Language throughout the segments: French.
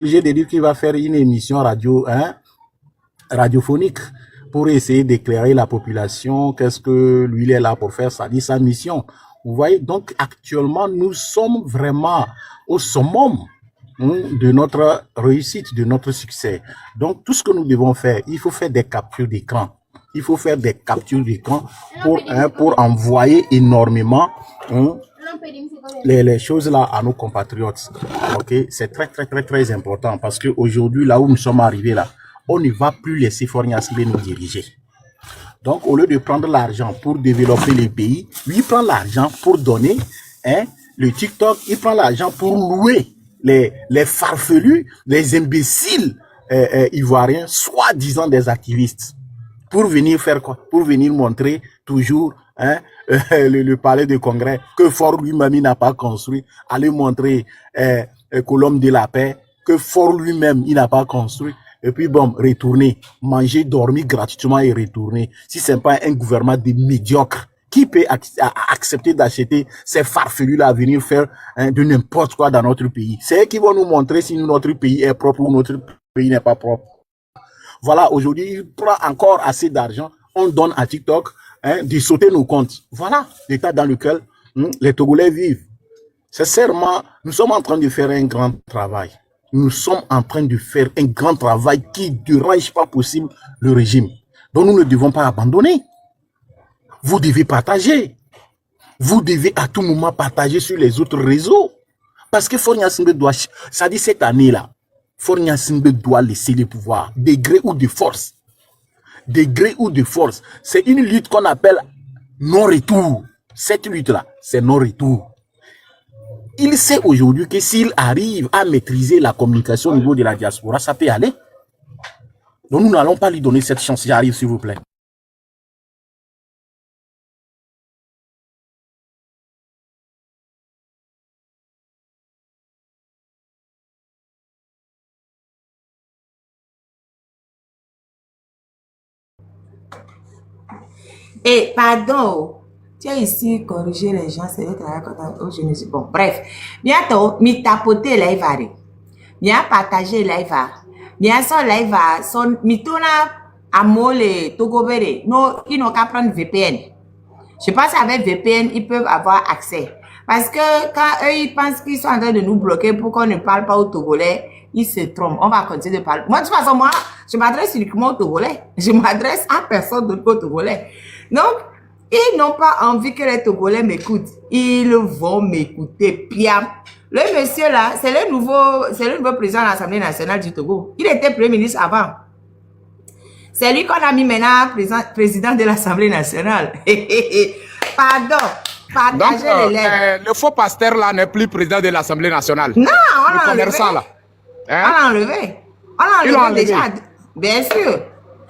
obligé de dire qu'il va faire une émission radio, hein, radiophonique pour essayer d'éclairer la population. Qu'est-ce que lui il est là pour faire? Ça dit sa mission. Vous voyez, donc actuellement, nous sommes vraiment au summum de notre réussite, de notre succès. Donc, tout ce que nous devons faire, il faut faire des captures d'écran. Il faut faire des captures d'écran pour envoyer énormément les choses là à nos compatriotes. Ok, c'est très, très, très, très important parce qu'aujourd'hui, là où nous sommes arrivés là, on ne va plus laisser Fornia Sibé nous diriger. Donc, au lieu de prendre l'argent pour développer les pays, lui, il prend l'argent pour donner le TikTok, il prend l'argent pour louer les farfelus, les imbéciles ivoiriens, soi-disant des activistes. Pour venir faire quoi? Pour venir montrer toujours le palais de congrès que Fort lui-même il n'a pas construit. Aller montrer Colombe de la paix que Fort lui-même il n'a pas construit. Et puis bon, retourner, manger, dormir gratuitement et retourner. Si c'est pas un gouvernement de médiocre, qui peut accepter d'acheter ces farfelus-là à venir faire de n'importe quoi dans notre pays? C'est eux qui vont nous montrer si notre pays est propre ou notre pays n'est pas propre. Voilà, aujourd'hui, il prend encore assez d'argent. On donne à TikTok de sauter nos comptes. Voilà l'état dans lequel les Togolais vivent. Sincèrement, nous sommes en train de faire un grand travail. Nous sommes en train de faire un grand travail qui ne dérange pas possible le régime. Donc nous ne devons pas abandonner. Vous devez partager. Vous devez à tout moment partager sur les autres réseaux. Parce que Fornia Singbe doit, ça dit cette année-là, Fornia Singbe doit laisser le pouvoir, de gré ou de force. De gré ou de force. C'est une lutte qu'on appelle non-retour. Cette lutte-là, c'est non-retour. Il sait aujourd'hui que s'il arrive à maîtriser la communication au niveau de la diaspora, ça peut aller. Donc nous n'allons pas lui donner cette chance. J'arrive, s'il vous plaît. Et pardon, tu as ici corrigé les gens, c'est le travail quand je ne sais bon. Bref, bientôt, mi tapoter là, il va aller. Bien partager là, il va. Bien ça là, il va. Son mitona amole togobere. Non, ils n'ont qu'à prendre VPN. Je pense qu'avec VPN, ils peuvent avoir accès. Parce que quand eux, ils pensent qu'ils sont en train de nous bloquer pour qu'on ne parle pas au Togolais, ils se trompent. On va continuer de parler. Moi, de toute façon, moi, je m'adresse uniquement au Togolais. Je m'adresse à personne d'autre qu'au Togolais. Donc, ils n'ont pas envie que les Togolais m'écoutent. Ils vont m'écouter bien. Le monsieur là, c'est le nouveau président de l'Assemblée nationale du Togo. Il était premier ministre avant. C'est lui qu'on a mis maintenant président de l'Assemblée nationale. Pardon. Partagez les lettres. Le faux pasteur là n'est plus président de l'Assemblée nationale. Non, on l'a enlevé. Là. Hein? On l'a enlevé. On l'a enlevé déjà. Bien sûr.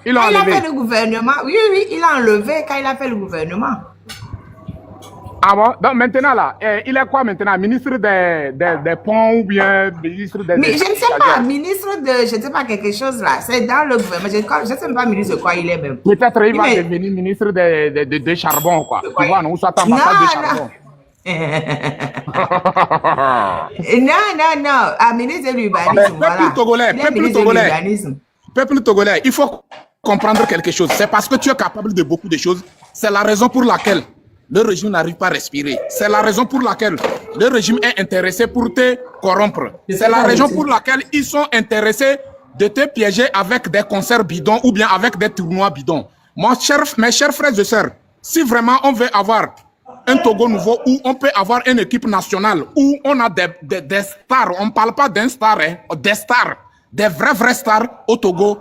Il a fait le gouvernement. Oui, il a enlevé quand il a fait le gouvernement. Ah bon? Donc maintenant là, il est quoi maintenant? Ministre des ponts ou bien ministre des... Mais je ne sais pas, ministre de, je ne sais pas quelque chose là. C'est dans le gouvernement. Je ne sais pas ministre de quoi il est même. Peut-être il va devenir ministre de charbon quoi. Tu vois, non? Ou soit ambassade de charbon. Non. Ah, ministre de l'urbanisme. Voilà. Peuple togolais, il faut comprendre quelque chose. C'est parce que tu es capable de beaucoup de choses. C'est la raison pour laquelle le régime n'arrive pas à respirer. C'est la raison pour laquelle le régime est intéressé pour te corrompre. C'est la raison pour laquelle ils sont intéressés de te piéger avec des concerts bidons ou bien avec des tournois bidons. Mes chers frères et sœurs, si vraiment on veut avoir un Togo nouveau où on peut avoir une équipe nationale, où on a des stars, on ne parle pas d'un star, des stars, des vrais stars au Togo,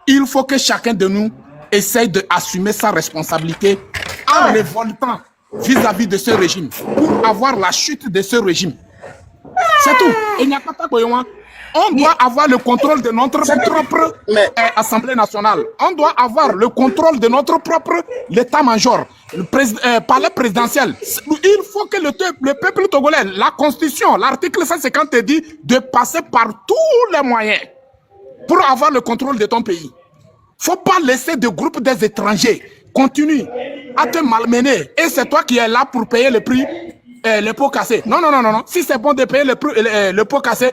il faut que chacun de nous essaye d'assumer sa responsabilité en révoltant vis-à-vis de ce régime pour avoir la chute de ce régime. C'est tout. Il n'y a pas de... On doit avoir le contrôle de notre propre Assemblée nationale. On doit avoir le contrôle de notre propre l'état-major, le palais présidentiel. Il faut que le peuple togolais, la constitution, l'article 150 te dit de passer par tous les moyens pour avoir le contrôle de ton pays. Il ne faut pas laisser de groupes des étrangers continuer à te malmener. Et c'est toi qui es là pour payer le prix les pots cassés. Non, non, non, non, non. Si c'est bon de payer le pot cassé,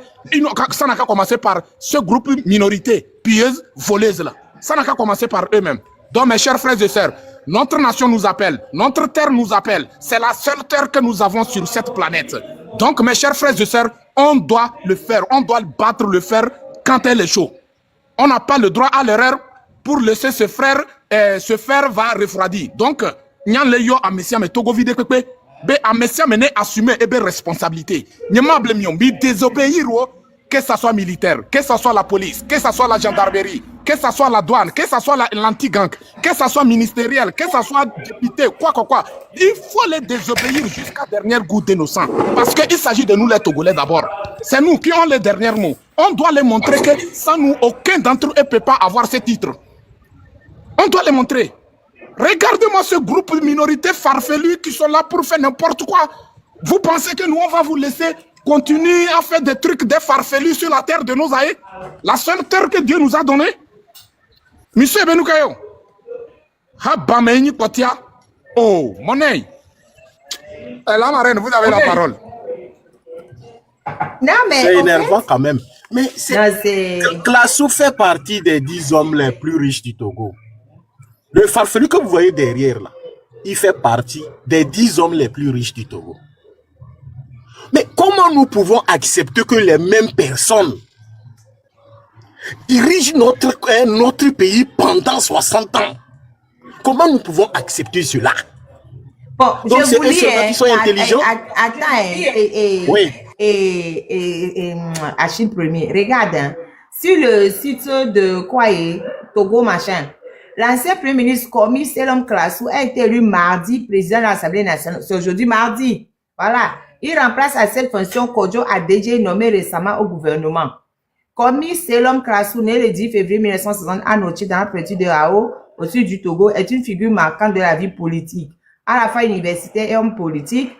ça n'a qu'à commencer par ce groupe minorité, pilleuse, voleuse là. Ça n'a qu'à commencer par eux-mêmes. Donc, mes chers frères et sœurs, notre nation nous appelle, notre terre nous appelle. C'est la seule terre que nous avons sur cette planète. Donc, mes chers frères et sœurs, on doit le faire, on doit battre le fer quand elle est chaud. On n'a pas le droit à l'erreur pour laisser ce fer va refroidir. Donc, nyan le yo a messia me togo vide pepe, be a messia mene assumer ebe responsabilité. Nyama blemion bi désobéir que ça soit militaire, que ça soit la police, que ça soit la gendarmerie, que ça soit la douane, que ça soit l'anti-gang, que ça soit ministériel, que ça soit député, quoi. Il faut les désobéir jusqu'à dernière goutte de nos sangs. Parce qu'il s'agit de nous les Togolais d'abord. C'est nous qui avons les derniers mots. On doit les montrer que sans nous, aucun d'entre eux ne peut pas avoir ce titre. On doit les montrer. Regardez-moi ce groupe de minorités farfelues qui sont là pour faire n'importe quoi. Vous pensez que nous, on va vous laisser continuer à faire des trucs des farfelus sur la terre de nos aïeux? La seule terre que Dieu nous a donnée. Monsieur Benoukayo. Habameni Potia. Oh, monnaie. La marraine, vous avez la parole. Non, mais. C'est énervant quand même. Mais Classou fait partie des 10 hommes les plus riches du Togo. Le farfelu que vous voyez derrière là, il fait partie des 10 hommes les plus riches du Togo. Mais comment nous pouvons accepter que les mêmes personnes dirigent notre pays pendant 60 ans? Comment nous pouvons accepter cela? Bon, donc c'est eux seulement qui sont intelligents. Oui. Achille Premier, regarde, hein, sur le site de Togo machin, l'ancien premier ministre Komi Selom Classou a été élu mardi président de l'Assemblée nationale. C'est aujourd'hui mardi. Voilà. Il remplace à cette fonction Kodjo Adedje, nommé récemment au gouvernement. Komi Selom Classou, né le 10 février 1960 à Nochi, dans la préfecture de Hao, au sud du Togo, est une figure marquante de la vie politique. À la fois universitaire et homme politique,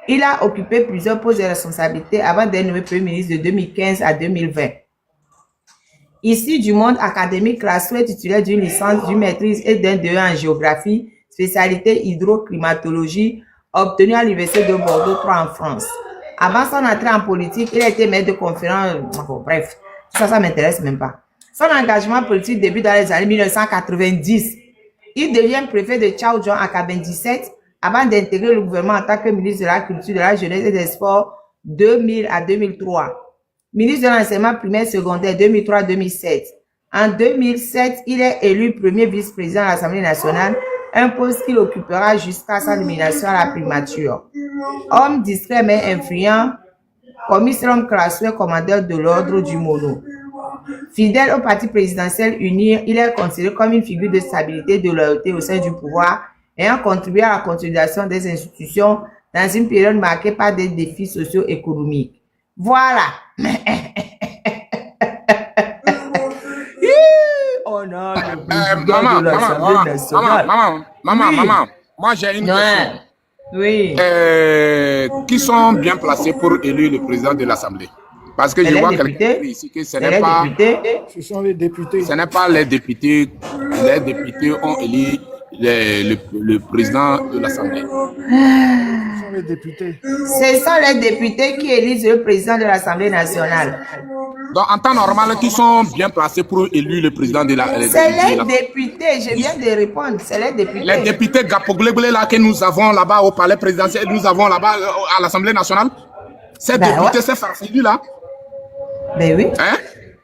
il a occupé plusieurs postes de responsabilité avant d'être nommé premier ministre de 2015 à 2020. Ici du monde académique, Classou est titulaire d'une licence, d'une maîtrise et d'un DE en géographie, spécialité hydroclimatologie, obtenu à l'université de Bordeaux 3 en France. Avant son entrée en politique, il a été maître de conférence. Bon, bref, ça m'intéresse même pas. Son engagement politique débute dans les années 1990. Il devient préfet de Tchaoudjon en 1997 avant d'intégrer le gouvernement en tant que ministre de la Culture, de la Jeunesse et des Sports 2000 à 2003. Ministre de l'enseignement primaire secondaire 2003-2007. En 2007, il est élu premier vice-président de l'Assemblée nationale, un poste qu'il occupera jusqu'à sa nomination à la primature. Homme discret mais influent, commissaire Classou est commandeur de l'ordre du Mono. Fidèle au parti présidentiel uni, il est considéré comme une figure de stabilité et de loyauté au sein du pouvoir, ayant contribué à la consolidation des institutions dans une période marquée par des défis socio-économiques. Voilà. On a le président de l'Assemblée nationale. Maman, moi j'ai une question. Oui. Qui sont bien placés pour élire le président de l'Assemblée? Parce que je vois quelqu'un ici que ce n'est pas... Ce sont les députés. Ce n'est pas les députés. Les députés ont élu le président de l'Assemblée. Ce sont les députés. Ce sont les députés qui élisent le président de l'Assemblée nationale. Donc, en temps normal, qui sont bien placés pour élire le président de l'Assemblée? C'est les députés, je viens de répondre, c'est les députés. Les députés Gapogleble là que nous avons là-bas au palais présidentiel, nous avons là-bas à l'Assemblée nationale. Ces députés, ces farfelus là. Ben oui. Hein?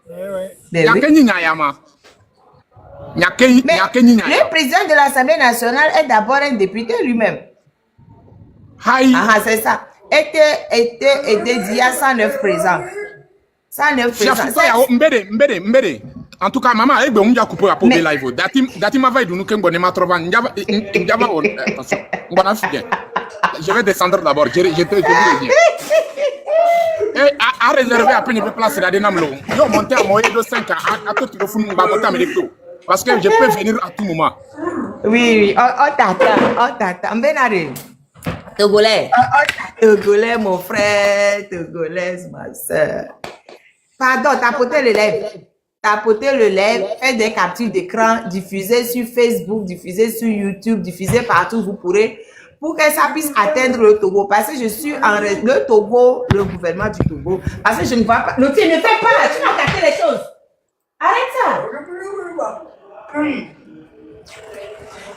Ben oui. Mais le président de l'Assemblée nationale est d'abord un député lui-même. Ah, c'est ça. Était dit à 109 présents. 109 présents. En tout cas, maman, on a coupé la live. Dati ma veille, nous je vais descendre d'abord. Je te dis. Et à réserver à peine de place la dénamlo. Je vais monter à moyen de 5 ans. À tout le fond, parce que je peux venir à tout moment. Oui, on t'attend. Benare. Togolais. Togolais, mon frère. Togolais, ma soeur. Pardon, tapoter le lèvre. Tapoter le lèvre, faire des captures d'écran, diffuser sur Facebook, diffuser sur YouTube, diffuser partout. Vous pourrez pour que ça puisse atteindre le Togo. Parce que je suis le Togo, le gouvernement du Togo. Parce que je ne vois pas. Ne fais pas, tu vas casser les choses. Arrête ça.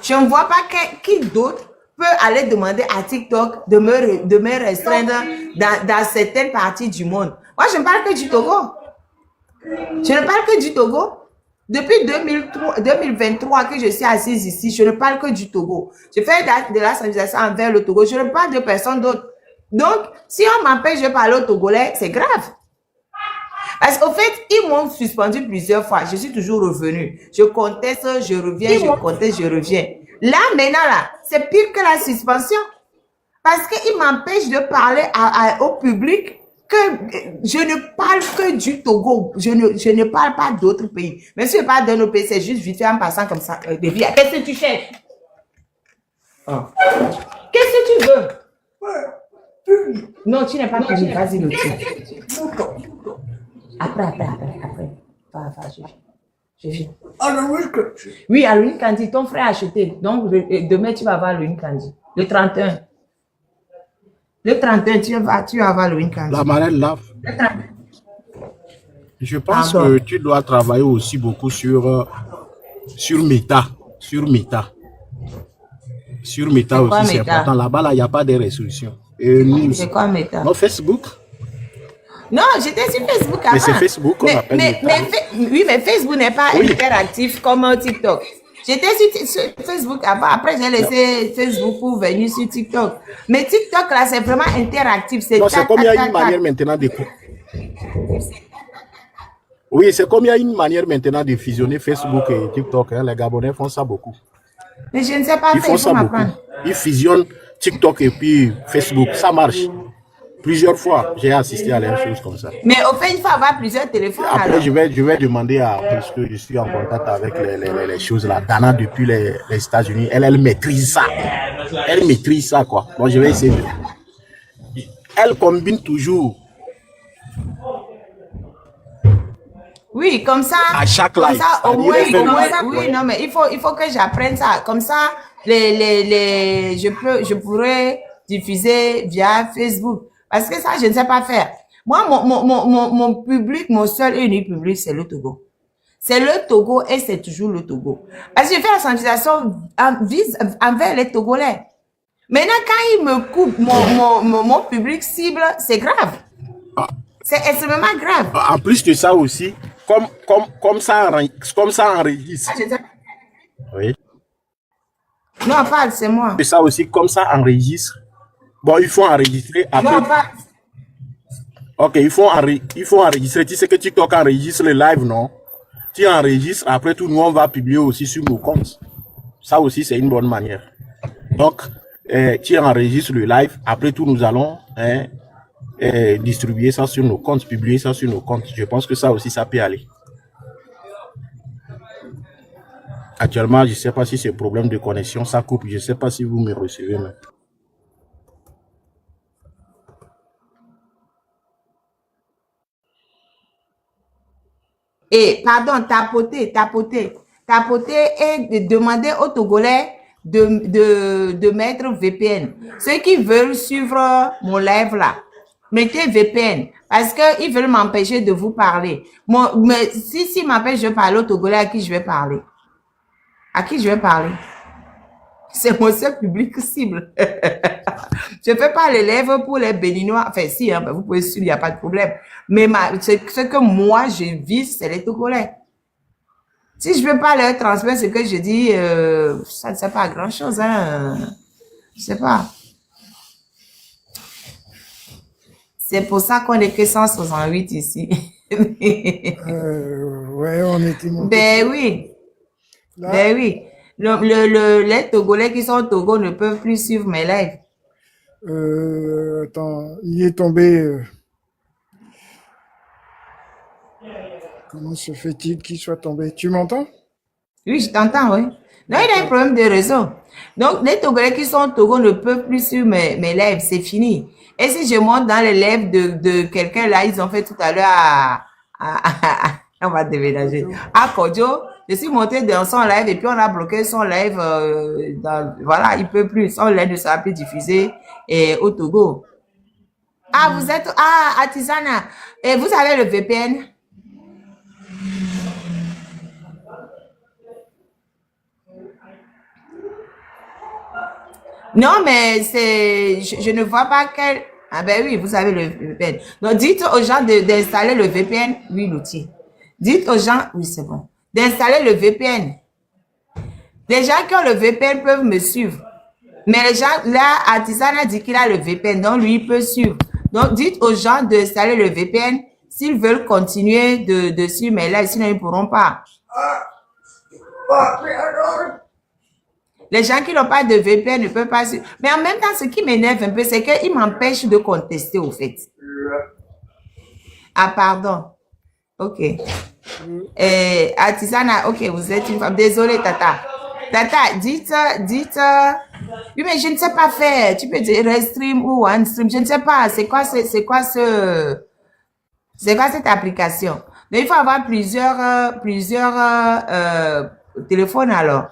Je ne vois pas qui d'autre peut aller demander à TikTok de me restreindre dans certaines parties du monde. Moi, je ne parle que du Togo. Je ne parle que du Togo. Depuis 2023 que je suis assise ici, je ne parle que du Togo. Je fais de la sensibilisation envers le Togo. Je ne parle de personne d'autre. Donc, si on m'empêche de parler au Togolais, c'est grave. Parce qu'au fait, ils m'ont suspendu plusieurs fois. Je suis toujours revenue. Je conteste, je reviens, je conteste, je reviens. Là, maintenant, là, c'est pire que la suspension. Parce qu'ils m'empêchent de parler au public que je ne parle que du Togo. Je ne parle pas d'autres pays. Même si je parle d'un autre pays, c'est juste vite fait en passant comme ça. Qu'est-ce que tu cherches? Oh. Qu'est-ce que tu veux? Non, tu n'es pas fini. Vas-y, le tien. Après. Va, je viens. Oui, à Louis Kandi, ton frère a acheté. Donc, demain, tu vas voir Louis Kandi. Le 31. Le 31, tu vas avoir Louis Kandi. La marraine lave. Je pense que tu dois travailler aussi beaucoup sur Meta. Sur Meta aussi, c'est important. Là-bas, il n'y a pas de restrictions. C'est quoi Meta? Non, Facebook. Non, j'étais sur Facebook avant. Mais c'est Facebook qu'on appelle Meta. Oui, mais Facebook n'est pas interactif comme TikTok. J'étais sur Facebook avant. Après, j'ai laissé Facebook pour venir sur TikTok. Mais TikTok, là, c'est vraiment interactif. Non, c'est comme il y a une manière maintenant de... Oui, c'est comme il y a une manière maintenant de fusionner Facebook et TikTok. Hein. Les Gabonais font ça beaucoup. Mais je ne sais pas Ils font ça beaucoup. Ils fusionnent TikTok et puis Facebook. Ça marche. Plusieurs fois, j'ai assisté à la chose comme ça. Mais au fait, il faut avoir plusieurs téléphones. Après, je vais demander parce que je suis en contact avec les choses là. Dana, depuis les États-Unis, elle maîtrise ça. Elle maîtrise ça, quoi. Bon, je vais essayer Elle combine toujours. Oui, comme ça. À chaque comme live. Ça, au moins, oui, non, mais il faut que j'apprenne ça. Comme ça, je pourrais diffuser via Facebook. Parce que ça, je ne sais pas faire. Moi, mon public, mon seul et unique public, c'est le Togo. C'est le Togo et c'est toujours le Togo. Parce que je fais la sensibilisation envers les Togolais. Maintenant, quand ils me coupent mon public cible, c'est grave. C'est extrêmement grave. En plus de ça aussi, comme ça enregistre. Oui. Non, parle, c'est moi. Et ça aussi, comme ça enregistre. Bon, il faut enregistrer après. Non, pas. Ok, il faut enregistrer. Tu sais que TikTok enregistre le live, non? Tu enregistres, après tout, nous, on va publier aussi sur nos comptes. Ça aussi, c'est une bonne manière. Donc, tu enregistres le live, après tout, nous allons distribuer ça sur nos comptes, publier ça sur nos comptes. Je pense que ça aussi, ça peut aller. Actuellement, je ne sais pas si c'est problème de connexion, ça coupe. Je ne sais pas si vous me recevez. Mais... Et, pardon, tapoter et demander aux Togolais de mettre VPN. Ceux qui veulent suivre mon live là, mettez VPN parce qu'ils veulent m'empêcher de vous parler. Mais si m'empêche de parler aux Togolais, à qui je vais parler? À qui je vais parler? C'est mon seul public cible. Je ne fais pas les lèvres pour les Béninois. Enfin, si, hein, vous pouvez suivre, il n'y a pas de problème. Mais ce que moi, je vise, c'est les Togolais. Si je ne veux pas leur transmettre ce que je dis, ça ne sert pas à grand-chose. Hein. Je ne sais pas. C'est pour ça qu'on n'est que 168 ici. Ouais, on était monté. Ben oui. Là, Ben oui. Les Togolais qui sont au Togo ne peuvent plus suivre mes lives. attends, il est tombé. Comment se fait-il qu'il soit tombé? Tu m'entends? Oui, je t'entends, oui. Non, il y a un problème de réseau. Donc, les Togolais qui sont au Togo ne peuvent plus suivre mes lives, c'est fini. Et si je monte dans les lives de quelqu'un là, ils ont fait tout à l'heure on va déménager. À Kodjo, Je suis montée dans son live et puis on a bloqué son live. Voilà, il peut plus. Son live ne sera plus diffusé au Togo. Ah, vous êtes... Ah, Artisana. Et vous avez le VPN? Non, mais c'est... Je ne vois pas quel... Ah ben oui, vous avez le VPN. Donc, dites aux gens d'installer le VPN. Oui, l'outil. Dites aux gens... Oui, c'est bon. D'installer le VPN. Les gens qui ont le VPN peuvent me suivre. Mais les gens... Là, Artisana dit qu'il a le VPN. Donc, lui, il peut suivre. Donc, dites aux gens d'installer le VPN s'ils veulent continuer de suivre mes lives. Sinon, ils ne pourront pas. Les gens qui n'ont pas de VPN ne peuvent pas suivre. Mais en même temps, ce qui m'énerve un peu, c'est qu'ils m'empêchent de contester, au fait. Ah, pardon. OK. Artisana, OK, vous êtes une femme. Désolée, Tata. Tata, dites... Oui, mais je ne sais pas faire. Tu peux dire Restream ou OneStream. Je ne sais pas. C'est quoi cette application? Mais il faut avoir plusieurs téléphones alors.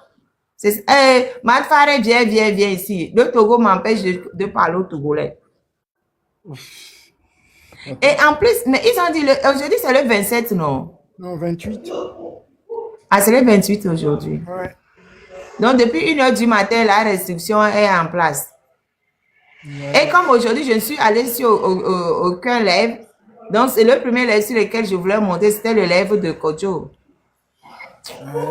Malfaré, viens ici. Le Togo m'empêche de parler au Togolais. Et en plus, mais ils ont dit, aujourd'hui c'est le 27, non? Non, 28. Ah, c'est le 28 aujourd'hui. Ouais. Donc, depuis 1h du matin, la restriction est en place. Ouais. Et comme aujourd'hui, je ne suis allée sur aucun live, donc c'est le premier live sur lequel je voulais monter, c'était le live de Kojo. Ouais.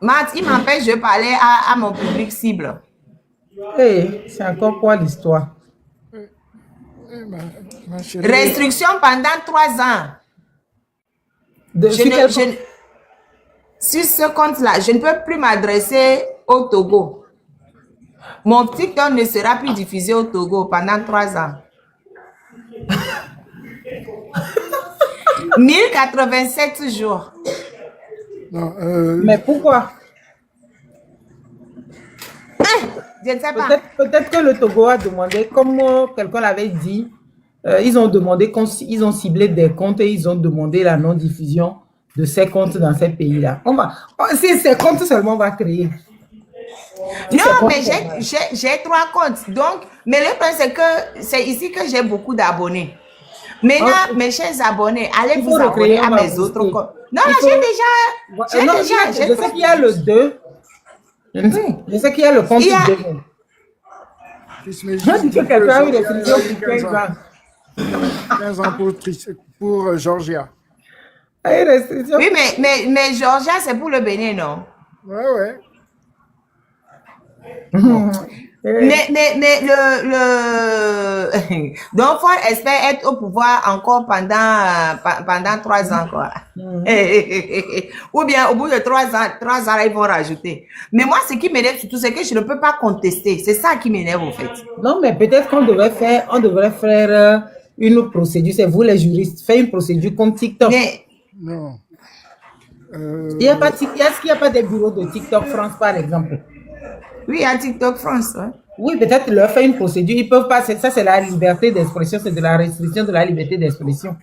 Matt, il m'empêche de parler à mon public cible. Hey, c'est encore quoi l'histoire? Restriction pendant 3 ans. Sur ce compte-là, je ne peux plus m'adresser au Togo. Mon TikTok ne sera plus diffusé au Togo pendant 3 ans. 1087 jours. Non, mais pourquoi? Je ne sais pas. Peut-être que le Togo a demandé, comme quelqu'un l'avait dit, ils ont ciblé des comptes et ils ont demandé la non-diffusion de ces comptes dans ces pays-là. Si ces comptes seulement on va créer. Non, mais j'ai 3 comptes. Donc, mais le problème, c'est que c'est ici que j'ai beaucoup d'abonnés. Maintenant, mes chers abonnés, allez vous abonner à mes autres comptes. Non, j'ai déjà. Je sais qu'il y a le 2. Je sais qu'il y a le compte 2. Je dis que quelqu'un a eu des restrictions pour 15 ans pour Georgia. Oui, mais Georgia, c'est pour le Bénin, non? Ouais. Mais donc, il faut espérer être au pouvoir encore pendant 3 ans, quoi. Ou bien, au bout de 3 ans, ils vont rajouter. Mais moi, ce qui m'énerve surtout, c'est que je ne peux pas contester. C'est ça qui m'énerve, en fait. Non, mais peut-être qu'on devrait faire une procédure. C'est vous, les juristes, faire une procédure comme TikTok. Mais, non. Est-ce qu'il n'y a pas des bureaux de TikTok France, par exemple? Oui, à TikTok France. Ouais. Oui, peut-être leur faire une procédure. Ils peuvent pas. Ça, c'est la liberté d'expression. C'est de la restriction de la liberté d'expression.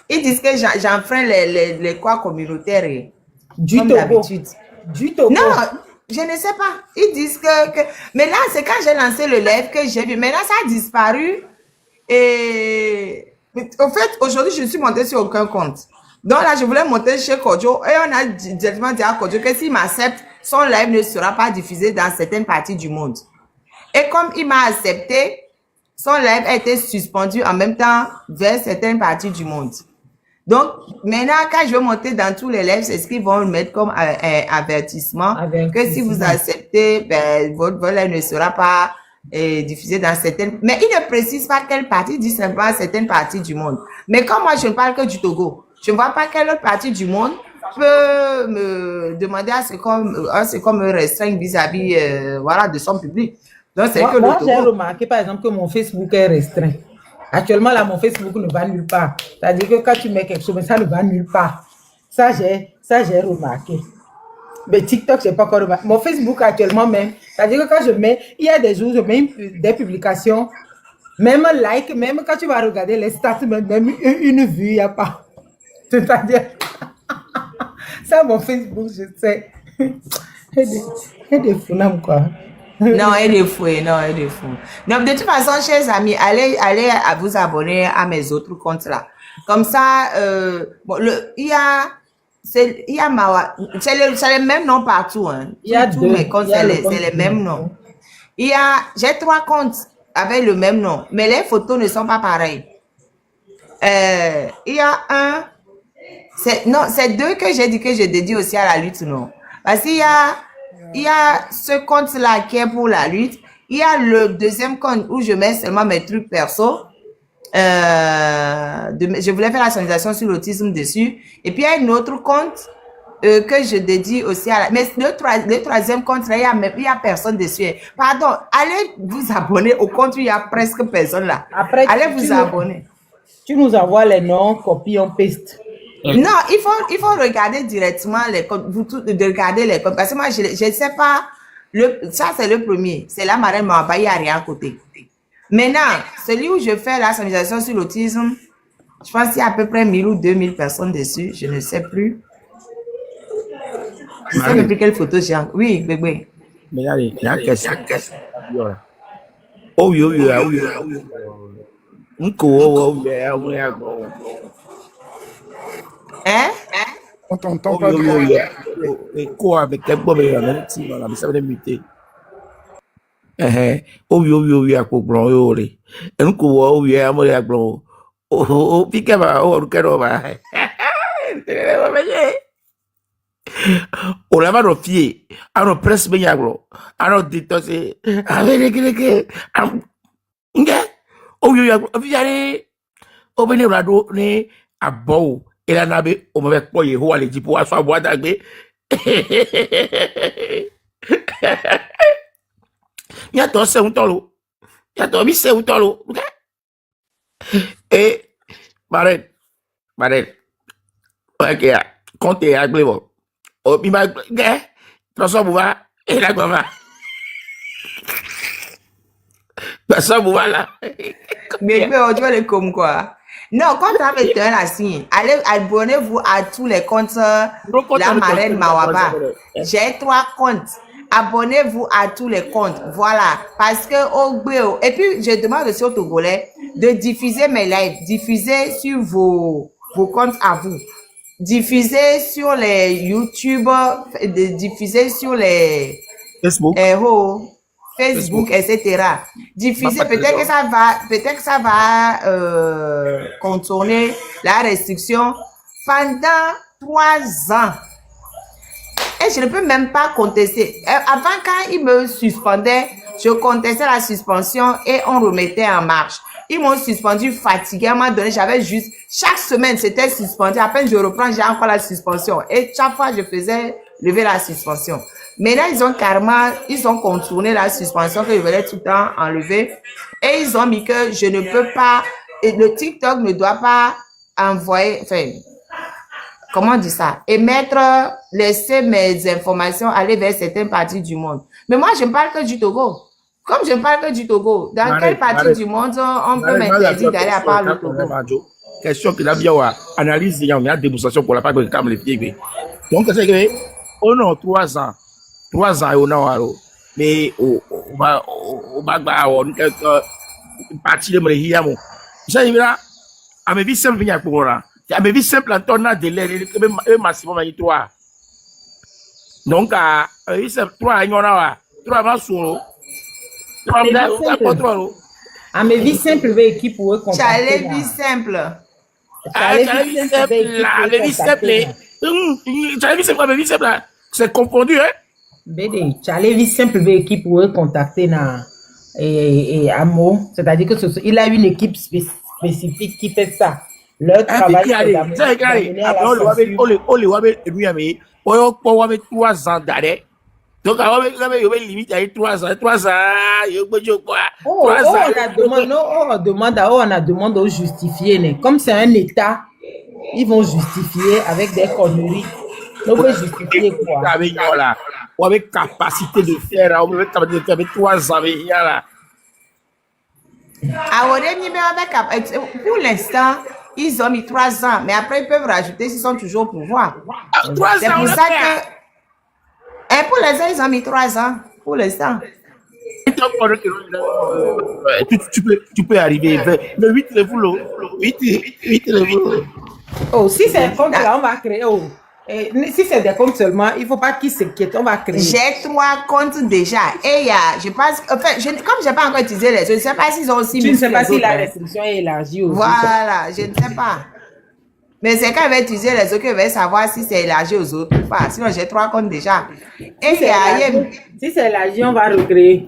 Ils disent que j'enfreins les quoi communautaires. Du Togo. Du Togo. Non, je ne sais pas. Ils disent que... Mais là, c'est quand j'ai lancé le live que j'ai vu. Maintenant, ça a disparu. Et... En fait, aujourd'hui, je ne suis montée sur aucun compte. Donc là, je voulais monter chez Kojo. Et on a directement dit à Kojo que s'il m'accepte, son live ne sera pas diffusé dans certaines parties du monde. Et comme il m'a accepté, son live a été suspendu en même temps vers certaines parties du monde. Donc, maintenant, quand je vais monter dans tous les lives, c'est ce qu'ils vont mettre comme avertissement. Que si vous acceptez, ben, votre live ne sera pas diffusé dans certaines... Mais il ne précise pas quelle partie, il dit simplement certaines parties du monde. Mais comme moi, je ne parle que du Togo, je ne vois pas quelle autre partie du monde peut me demander à ce qu'on me restreigne vis-à-vis voilà, de son public. Donc, c'est que moi j'ai remarqué, par exemple, que mon Facebook est restreint. Actuellement, là, mon Facebook ne va nulle part. C'est-à-dire que quand tu mets quelque chose, mais ça ne va nulle part. Ça, j'ai remarqué. Mais TikTok, je n'ai pas encore remarqué. Mon Facebook, actuellement, même, c'est-à-dire que quand je mets, il y a des jours, je mets des publications, même un like, même quand tu vas regarder les stats, même une vue, il n'y a pas. C'est-à-dire... Ça, mon Facebook, je sais. Elle est funam, quoi. Non, elle est fou, non, elle est fou. Donc, de toute façon, chers amis, allez à vous abonner à mes autres comptes là. Comme ça, bon, il y a c'est le même nom partout, hein. Il y a Tous deux. mes comptes, Il y a le c'est compte les du mêmes nom. noms. J'ai 3 comptes avec le même nom, mais les photos ne sont pas pareilles. Il y a c'est 2 que j'ai dit que je dédie aussi à la lutte, non. Parce qu'il y a ce compte-là qui est pour la lutte. Il y a le deuxième compte où je mets seulement mes trucs perso. Je voulais faire la sensibilisation sur l'autisme dessus. Et puis, il y a un autre compte que je dédie aussi à la... Mais le troisième compte, là, il y a personne dessus. Pardon, allez vous abonner au compte où il y a presque personne là. Après, allez vous abonner. Tu nous envoies les noms, copie, on paste. Non, il faut regarder directement les comptes, de regarder les comptes. Parce que moi, je ne sais pas, ça c'est le premier. C'est la marraine Mamba, il n'y a rien à côté. Maintenant, celui où je fais la sensibilisation sur l'autisme, je pense qu'il y a à peu près 1000 ou 2000 personnes dessus, je ne sais plus. Je ne sais même plus quelle photo j'ai. Oui, bébé. Mais il y a question. Oh, yo, yo, yo. Hein? On t'entend pas bien. Quoi avec tes bombes et la petite, on a besoin de muter. Oh, yo, yo, yo, ko blanc, yo, les. Et nous, oh, yo, yo, yo, blanc. Oh, pique, oh, que no va. On l'a pas fié. Alors, presse, bien, blanc. Alors, dites-toi, c'est. Avec les. Oh, yo, yo, yo, oh, venez, rado, né, à beau. Et là, nabe, on m'avait pas yé, allez, dit pour asseoir, boire d'agbe. Y'a ton c'est un tolo. Y'a ton c'est un tolo. Et, Marine, ok, quand t'es agble, bon. Oh, puis ma, transforme, va, et la maman. Transforme, voilà. Mais tu vas le comme quoi? Non, quand tu as fait un signe, allez abonnez-vous à tous les comptes la marraine Mawaba. J'ai 3 comptes. Abonnez-vous à tous les comptes. Voilà. Parce que et puis je demande aussi aux Togolais de diffuser mes lives, diffuser sur vos comptes à vous. Diffuser sur les YouTube, diffuser sur les Facebook, etc. Diffuser, peut-être que ça va contourner la restriction pendant 3 ans. Et je ne peux même pas contester. Avant, quand ils me suspendaient, je contestais la suspension et on remettait en marche. Ils m'ont suspendu fatigué, j'avais juste, chaque semaine c'était suspendu. À peine je reprends, j'ai encore la suspension. Et chaque fois, je faisais lever la suspension. Maintenant, ils ont contourné la suspension que je voulais tout le temps enlever. Et ils ont mis que je ne peux pas, et le TikTok ne doit pas envoyer, enfin, comment on dit ça? Laisser mes informations aller vers certaines parties du monde. Mais moi, je ne parle que du Togo. Comme je ne parle que du Togo, dans quelle partie du monde on peut m'interdire d'aller à part le Togo? Question qu'il a bien, analyse, il y a une démonstration pour la part de Cam les pieds. Donc, c'est que, on a 3 ans. 3 ans, on a, mais on va quelques parties de mon ça, il là, à mes vies simples, il y a pour là. À mes vies simples, en ton de l'air, le maximum, il y a 3. Donc, à mes vies simples, 3, il y en a 3 ans sur à mes vies simples, équipe pour eux. Chalet vie simple. C'est confondu, hein? BD, Chalet vie simple, équipe pour eux contacter et Amo. C'est-à-dire que il a une équipe spécifique qui fait ça. Leur travail, c'est d'amener à la censure. On 3 ans d'arrêt. Donc, on limite à 3 ans. 3 ans, on a demandé aux justifiés. Comme c'est un État, ils vont justifier avec des conneries. On peut justifier quoi? On avait capacité de faire, on avait capacité de faire 3 ans. Pour l'instant, ils ont mis 3 ans, mais après, ils peuvent rajouter s'ils sont toujours au pouvoir. 3 C'est ans, on pour l'a ça fait. que, et pour l'instant, ils ont mis 3 ans, pour l'instant. Tu peux arriver. Mais 8 le boulot. 8 le boulot. Oh, si c'est un compte là, on va créer. Oh. Et si c'est des comptes seulement, il ne faut pas qu'ils s'inquiètent, on va créer. J'ai 3 comptes déjà. Et il y a, je pense, enfin, comme je n'ai pas encore utilisé les autres, je ne sais pas s'ils ont aussi Tu mis ne sais pas les si autres, la hein. restriction est élargie aussi. Voilà, je ne sais pas. Mais c'est quand il va utiliser les autres qu'il va savoir si c'est élargi aux autres ou pas. Sinon, j'ai 3 comptes déjà. Et il y a, Si c'est élargi, on va recréer.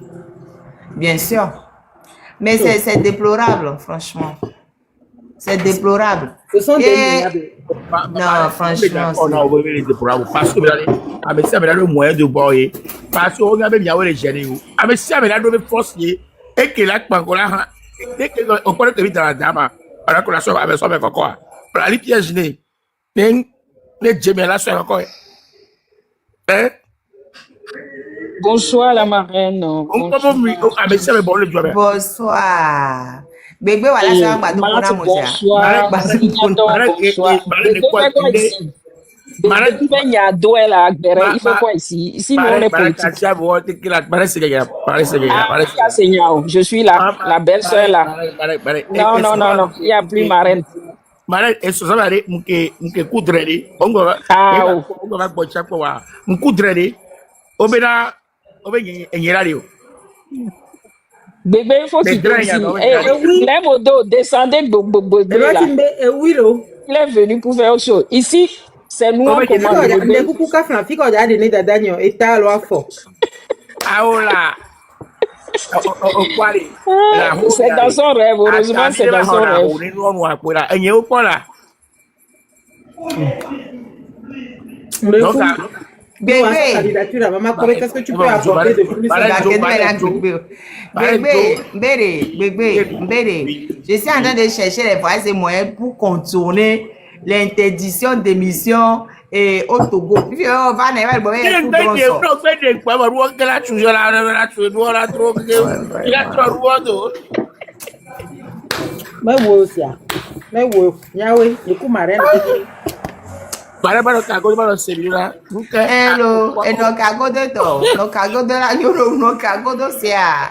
bien sûr. Mais c'est déplorable, franchement. C'est déplorable. Ce sont des Et- minables. Non, franchement. On a ouvert les déplorable parce que avec ça, le moyen de boire. Parce qu'on a même les gênés. Avec ça, le force et que là, dès qu'on connaît que vite dans la dame, alors qu'on a sauvé avec son mec encore. On a les pièges gênés. Les gemelles sont encore. Hein? Bonsoir la marraine. Avec ça, bon, le job. Bonsoir. Bébé, voilà, c'est un bateau pour la moitié. Bonsoir. Bonsoir. Bébé, fais quoi ici? Bébé, tu viens à Douai là, il fait quoi ici? Ici, nous, on est politique. Ah, Seigneur, je suis la belle-sœur là. Non, non, non, non, il n'y a plus marraine. Marraine, et ça va aller, m'ke coudre, Ah, oh. on va boire quoi, m'coudre, obéna, obéna, Bébé, il faut qu'il vienne ici. Lève au dos, descendez bébé là. Oui, là. Il est venu pour faire autre chose. Ici, c'est nous on commande bébé. C'est dans son rêve, heureusement c'est dans son rêve. Bébé, Qu'est-ce que tu peux apporter de plus? Bébé, je suis en train de chercher les voies et moyens pour contourner l'interdiction d'émission et au Togo. Mais oui aussi. Mais oui, Yahweh, le coup marraine. Hello, et nos cargos de toi, nos cargos de la nos cargos de ça.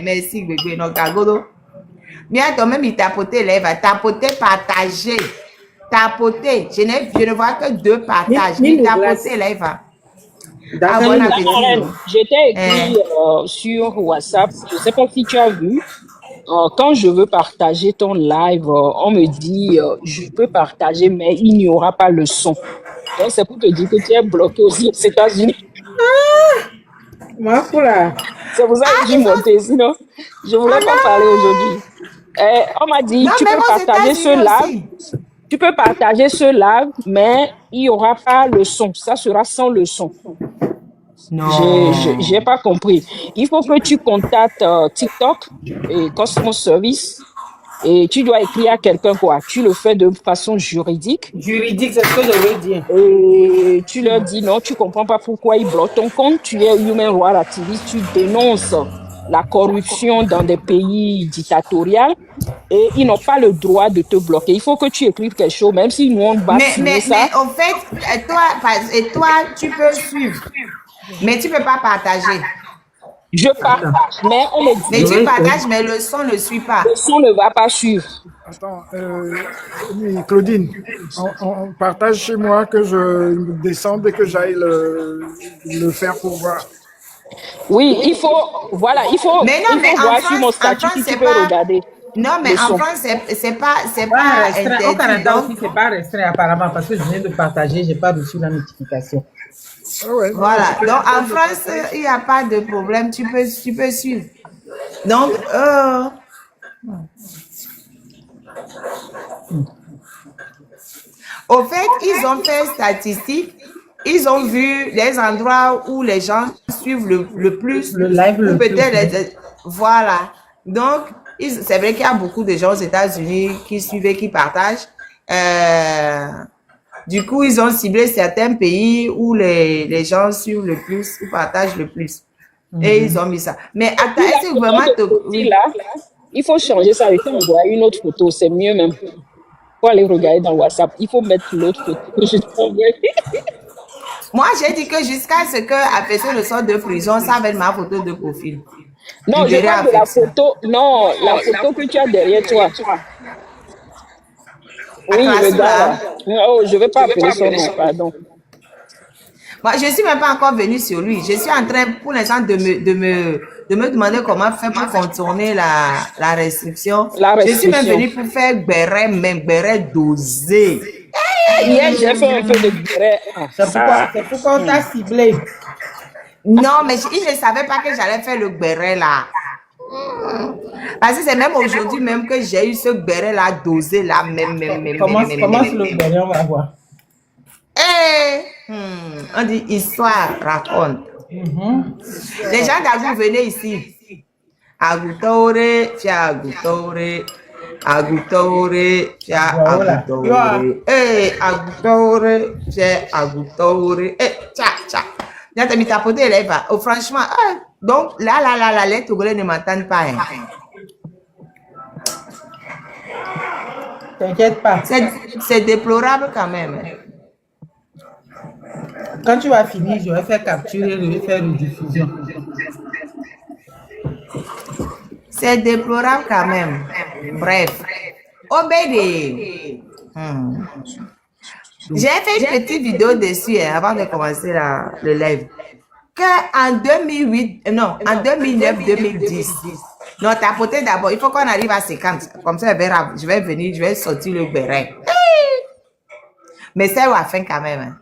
Merci bébé, nos cargos de. Bientôt même il tapoter là, il va tapoter, partager. Tapoter. Je ne vois que 2 partages. Il tapoter là, il va. Ah, bon appétit. Je t'ai écrit sur WhatsApp, je ne sais pas si tu as vu. Quand je veux partager ton live, on me dit je peux partager, mais il n'y aura pas le son. Donc c'est pour te dire que tu es bloqué aussi aux États-Unis. C'est pour ça que je suis montée, sinon je ne voulais pas parler aujourd'hui. On m'a dit tu peux partager ce live. Tu peux partager ce live, mais il n'y aura pas le son. Ça sera sans le son. Non. J'ai pas compris. Il faut que tu contactes TikTok et Customer Service et tu dois écrire à quelqu'un quoi. Tu le fais de façon juridique. Juridique, c'est ce que je veux dire. Et tu leur dis non, tu comprends pas pourquoi ils bloquent ton compte. Tu es human rights activist, tu dénonces la corruption dans des pays dictatoriaux et ils n'ont pas le droit de te bloquer. Il faut que tu écrives quelque chose, même si nous on va signer ça. Mais en fait, toi, tu peux suivre. Mais tu ne peux pas partager. Je partage, mais on me dit. Mais tu partages, mais le son ne suit pas. Le son ne va pas suivre. Attends, Claudine, on partage chez moi que je descende et que j'aille le faire pour voir. Oui, il faut, voilà, il faut, mais non, il faut voir sur mon en statut France, si tu peux regarder. Non, mais en France, c'est pas interdit. Au Canada aussi, c'est pas restreint apparemment parce que je viens de partager, j'ai pas reçu la notification. Ah ouais, Voilà. Donc en France, il n'y a pas de problème. Tu peux suivre. Donc, au fait, ils ont fait statistique. Ils ont vu les endroits où les gens suivent le plus. Le live le plus. Peut-être, voilà. Donc, c'est vrai qu'il y a beaucoup de gens aux États-Unis qui suivent et qui partagent. Du coup, ils ont ciblé certains pays où les gens suivent le plus, ou partagent le plus. Et ils ont mis ça. Mais attends, est-ce que vraiment... Il faut changer ça et t'envoyer une autre photo, c'est mieux même. faut aller regarder dans WhatsApp. Il faut mettre l'autre photo que je t'ai envoyée. Moi, j'ai dit que jusqu'à ce que Afection ne sorte de prison, ça va être ma photo de profil. Non, je Libéré parle de la Afection. photo. Non, la photo que tu as derrière toi. Oui, Attends, le gars là. là. Oh, je ne vais pas appeler son nom, pardon. Moi, je ne suis même pas encore venue sur lui. Je suis en train, pour l'instant, de me demander comment faire pour contourner la restriction. La Je suis même restriction. venue pour faire béret dosé. Hier, j'ai fait un peu de béret. Ah, C'est pourquoi on t'a ciblé. Non, mais il ne savait pas que j'allais faire le béret là. Parce que c'est même aujourd'hui même que j'ai eu ce béret là dosé là. Commence le béret, on va voir. On dit histoire, raconte. Les gens d'Agou, venez ici. Agoutore, fia Agoutore. Agoutore, fia Agoutore. Agoutore, fia Agoutore. Tcha. Viens te mis tapoter les va. Oh, franchement, donc là, les Togolais ne m'entendent pas. Hein. T'inquiète pas. C'est déplorable quand même. Hein. Quand tu vas finir, je vais faire capturer, je vais faire une diffusion. C'est déplorable quand même. Bref. Obédé. J'ai fait une petite vidéo dessus hein, avant de commencer le live. En 2009-2010, non, tapoter d'abord. Il faut qu'on arrive à 50. Comme ça, je vais venir, je vais sortir le béret. Mais ça va fin quand même. Hein.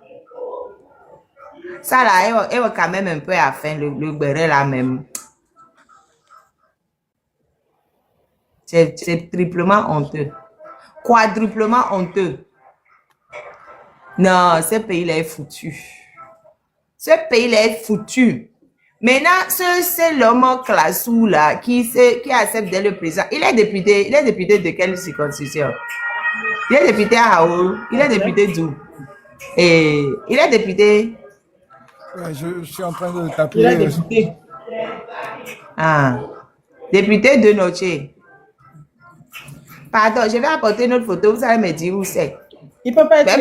Ça là, elle va quand même un peu à fin, le béret là même. C'est triplement honteux. Quadruplement honteux. Non, ce pays-là est foutu. Ce pays-là est foutu. Maintenant, c'est l'homme Classou là qui accepte d'être le président. Il est député de quelle circonscription? Il est député à Haoul. Il est député d'où? Et il est député. Je suis en train de taper. Il est député. Ah, député de Noche. Pardon, je vais apporter une autre photo. Vous allez me dire où c'est. Il ne peut pas être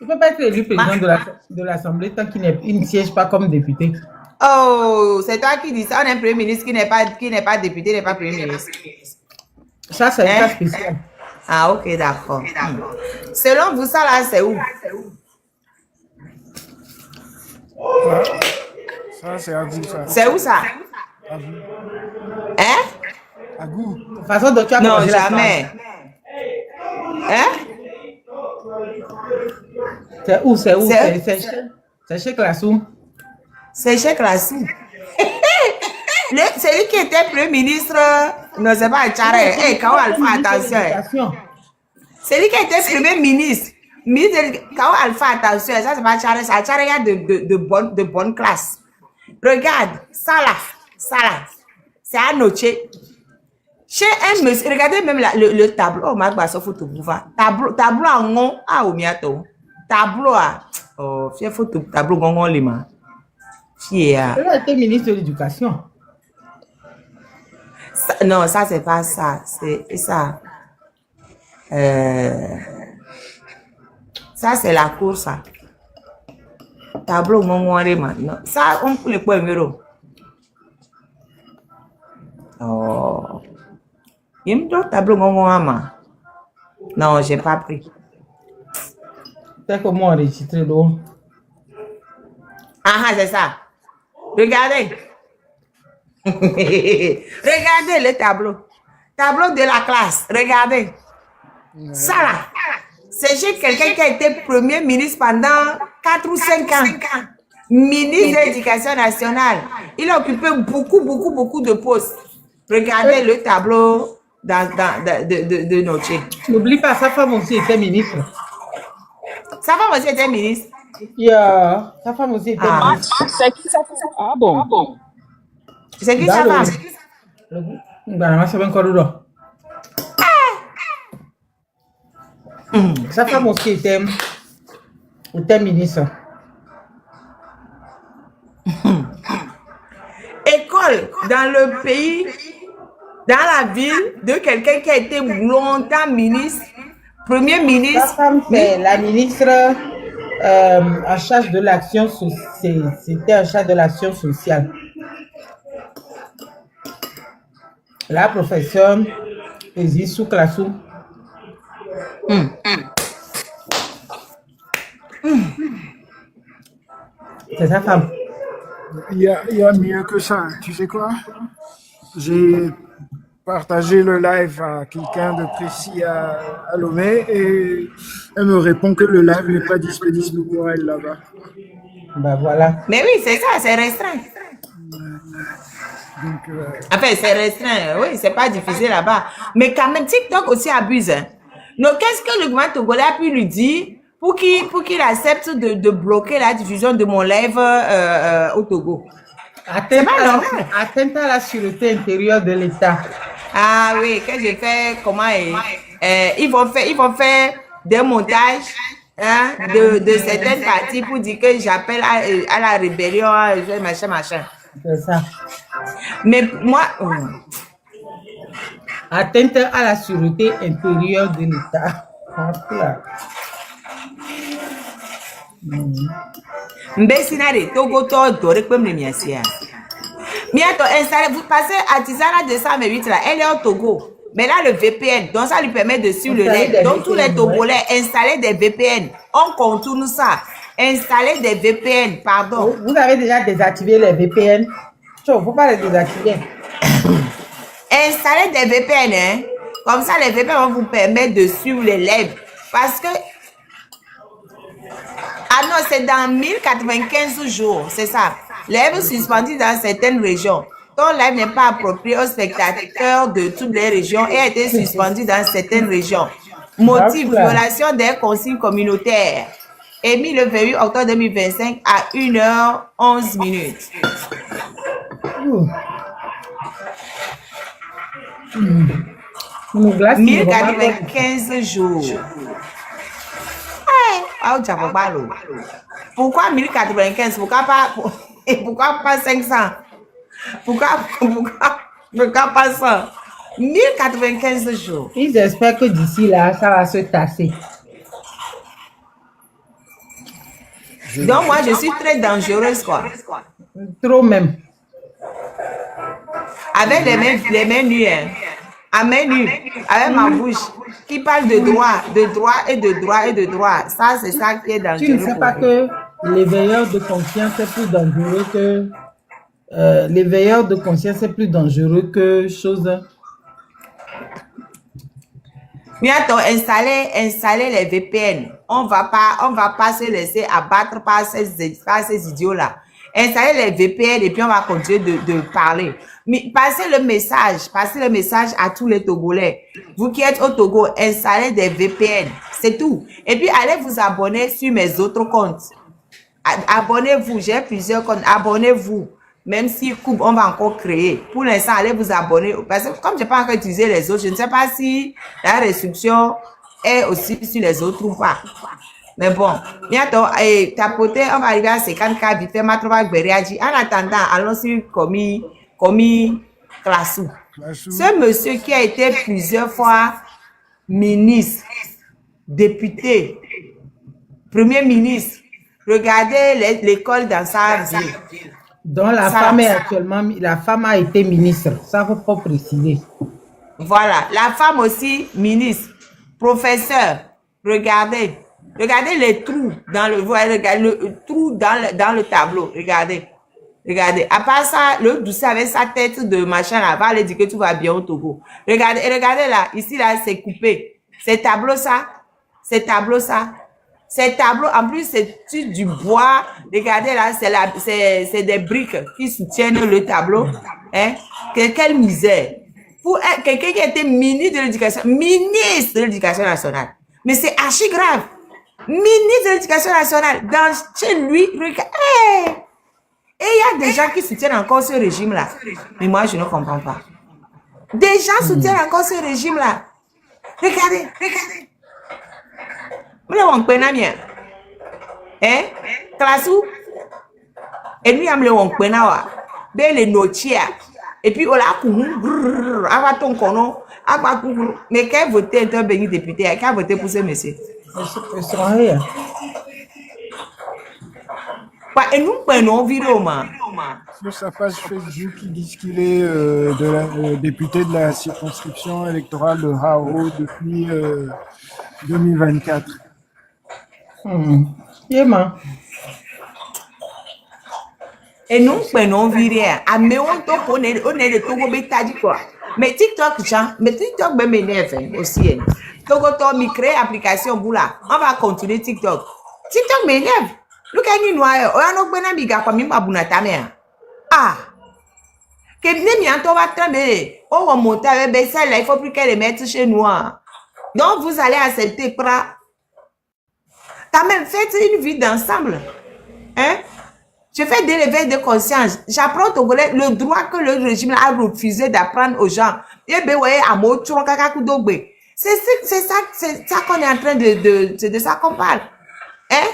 Ben, élu président de l'Assemblée tant qu'il ne siège pas comme député. Oh, c'est toi qui dis ça. On a un premier ministre qui n'est pas député, n'est pas premier ministre. Ça, c'est un cas spécial. Ah, ok, d'accord. Selon vous, ça là, c'est où? Ça, c'est à vous, ça. C'est où ça? Hein? À vous. De toute façon, donc, tu as Non, mangé la jamais. Hein? C'est où? C'est chez Classou. C'est chez Classou. C'est lui qui était premier ministre. Non, c'est pas Tchare. Kao Alpha, attention. C'est lui qui était premier ministre. Kao Alpha, attention. Ça, c'est pas Tchare. Ça, Tchare, il y a de bonnes classes. Regarde, ça là. C'est à Noche. Chez un monsieur, regardez même le tableau. Oh, ma basse photo bouva. Tableau en non. Ah, au miato. Tableau à. Oh, fier photo. Tableau gongon lima. Fier. Il a été ministre de l'Éducation. Non, ça, c'est pas ça. C'est ça. Ça, c'est la course. Ça. Tableau gongon lima. Non. Ça, on peut le point numéro. Oh. Il me donne tableau gongon ama. Non, j'ai pas pris. C'est comment enregistrer l'eau. Ah, c'est ça. Regardez. Regardez le tableau. Tableau de la classe. Regardez. Ça là. C'est chez quelqu'un qui a été premier ministre pendant 4 ou 5 ans. Ministre de l'Éducation nationale. Il a occupé beaucoup de postes. Regardez le tableau de Noche. N'oublie pas, sa femme aussi était ministre. Sa femme aussi était ministre. Yeah. Sa femme aussi était ministre. C'est qui ça? Ah bon? C'est qui sa femme? Sa femme aussi était ministre. École dans le pays, dans la ville de quelqu'un qui a été longtemps ministre Premier Sa ministre, femme, c'est la ministre en charge de l'action sociale. C'était en charge de l'action sociale. La professeure Ezissou Klassou. C'est sa femme. Il y a mieux que ça. Tu sais quoi? J'ai partagé le live à quelqu'un de précis à Lomé et elle me répond que le live n'est pas disponible pour elle là-bas. Ben voilà. mais oui, c'est ça, c'est restreint. Donc, Enfin, c'est restreint, oui, c'est pas diffusé là-bas. Mais quand même, TikTok aussi abuse. Hein. Donc, qu'est-ce que le gouvernement togolais a pu lui dire pour qu'il accepte de bloquer la diffusion de mon live au Togo? Atteinte pas normal. atteinte à la sûreté intérieure de l'État. Ah oui, que j'ai fait, comment ils vont faire des montages hein, de certaines parties pour dire que j'appelle à la rébellion, machin. C'est ça. Mais moi, Atteinte à la sûreté intérieure de l'État. Mbessinare, Togo, Doré, comme les miasia. Bientôt installé, vous passez à Tizana 208 là, elle est au Togo. Mais là, le VPN, donc ça lui permet de suivre le net. Donc tous les Togolais, installer des VPN. On contourne ça. Installer des VPN, pardon. Vous avez déjà désactivé les VPN? Il ne faut pas les désactiver. Installer des VPN, hein. Comme ça, les VPN vont vous permettre de suivre les lives. Parce que... Ah non, c'est dans 1095 jours, c'est ça. Live suspendu dans certaines régions. Ton live n'est pas approprié aux spectateurs de toutes les régions et a été suspendu dans certaines régions. Motif, violation des consignes communautaires. Émis le 28 octobre 2025 à 1h11 minutes. Une glace qui est vraiment 1095 jours. Pourquoi 1095? Pourquoi pas 500? Pourquoi pas 100? 1095 jours. Ils espèrent que d'ici là, ça va se tasser. Donc moi, je suis très dangereuse, quoi. Trop même. Avec les mains nues, hein. À main nue, avec ma bouche, qui parle de droit et de droit et de droit. Ça, c'est ça qui est dangereux. Tu ne sais pas que l'éveilleur de conscience est plus dangereux que... l'éveilleur de conscience est plus dangereux que chose... Bientôt, installer les VPN. On va pas se laisser abattre par ces idiots-là. Installer les VPN et puis on va continuer de parler. Mais passez le message à tous les Togolais. Vous qui êtes au Togo, installez des VPN. C'est tout. Et puis allez vous abonner sur mes autres comptes. Abonnez-vous, j'ai plusieurs comptes. Abonnez-vous. Même si on va encore créer. Pour l'instant, allez vous abonner. Parce que comme je n'ai pas encore utilisé les autres, je ne sais pas si la restriction est aussi sur les autres ou pas. Mais bon, bientôt, tapoter, on va arriver à 50K vite fait, Matrova Gberiadji. En attendant, allons sur Komi Klassou. Ce monsieur qui a été plusieurs fois ministre, député, premier ministre, regardez l'école dans sa ville. dont la femme est actuellement, la femme a été ministre. Ça, faut pas préciser. Voilà, la femme aussi ministre, professeur. Regardez les trous dans le trou dans le tableau. Regardez. À part ça, le douce avec sa tête de machin là, va aller dire que tout va bien au Togo. Regardez là, ici là, c'est coupé. Ces tableaux, en plus, c'est du bois. Regardez là, c'est des briques qui soutiennent le tableau. Hein? Quelle misère. Pour quelqu'un qui était ministre de l'éducation nationale. Mais c'est archi grave. Ministre de l'éducation nationale. Chez lui, regardez. Et il y a des gens qui soutiennent encore ce régime-là. Mais moi, je ne comprends pas. Des gens soutiennent encore ce régime-là. Regardez. Hein? Klassou? Et lui, il me le Et puis, on l'a couru, avant ton conon, mais qui a voté un béni député, qui a voté pour ce monsieur? Et nous prenons environnement. Sur sa page Facebook, ils disent qu'il est député de la circonscription électorale de Hao depuis 2024. Et nous prenons virer. Mais on est de Togo Betadi quoi. Mais TikTok, mais TikTok me m'énerve aussi. Togo mi crée application boula. On va continuer TikTok. TikTok m'énerve. Look at you noir. On a pas biga comme ma bunata mère. Ah. Que ne bientôt va tomber. On va monter avec ça là, il faut plus qu'elle les mette chez nous. Donc vous allez accepter pra. T'as même fait une vie d'ensemble. Hein? Je fais des réveils de conscience. J'apprends au Togolais le droit que le régime a refusé d'apprendre aux gens. C'est ça qu'on est en train de ça qu'on parle. Hein?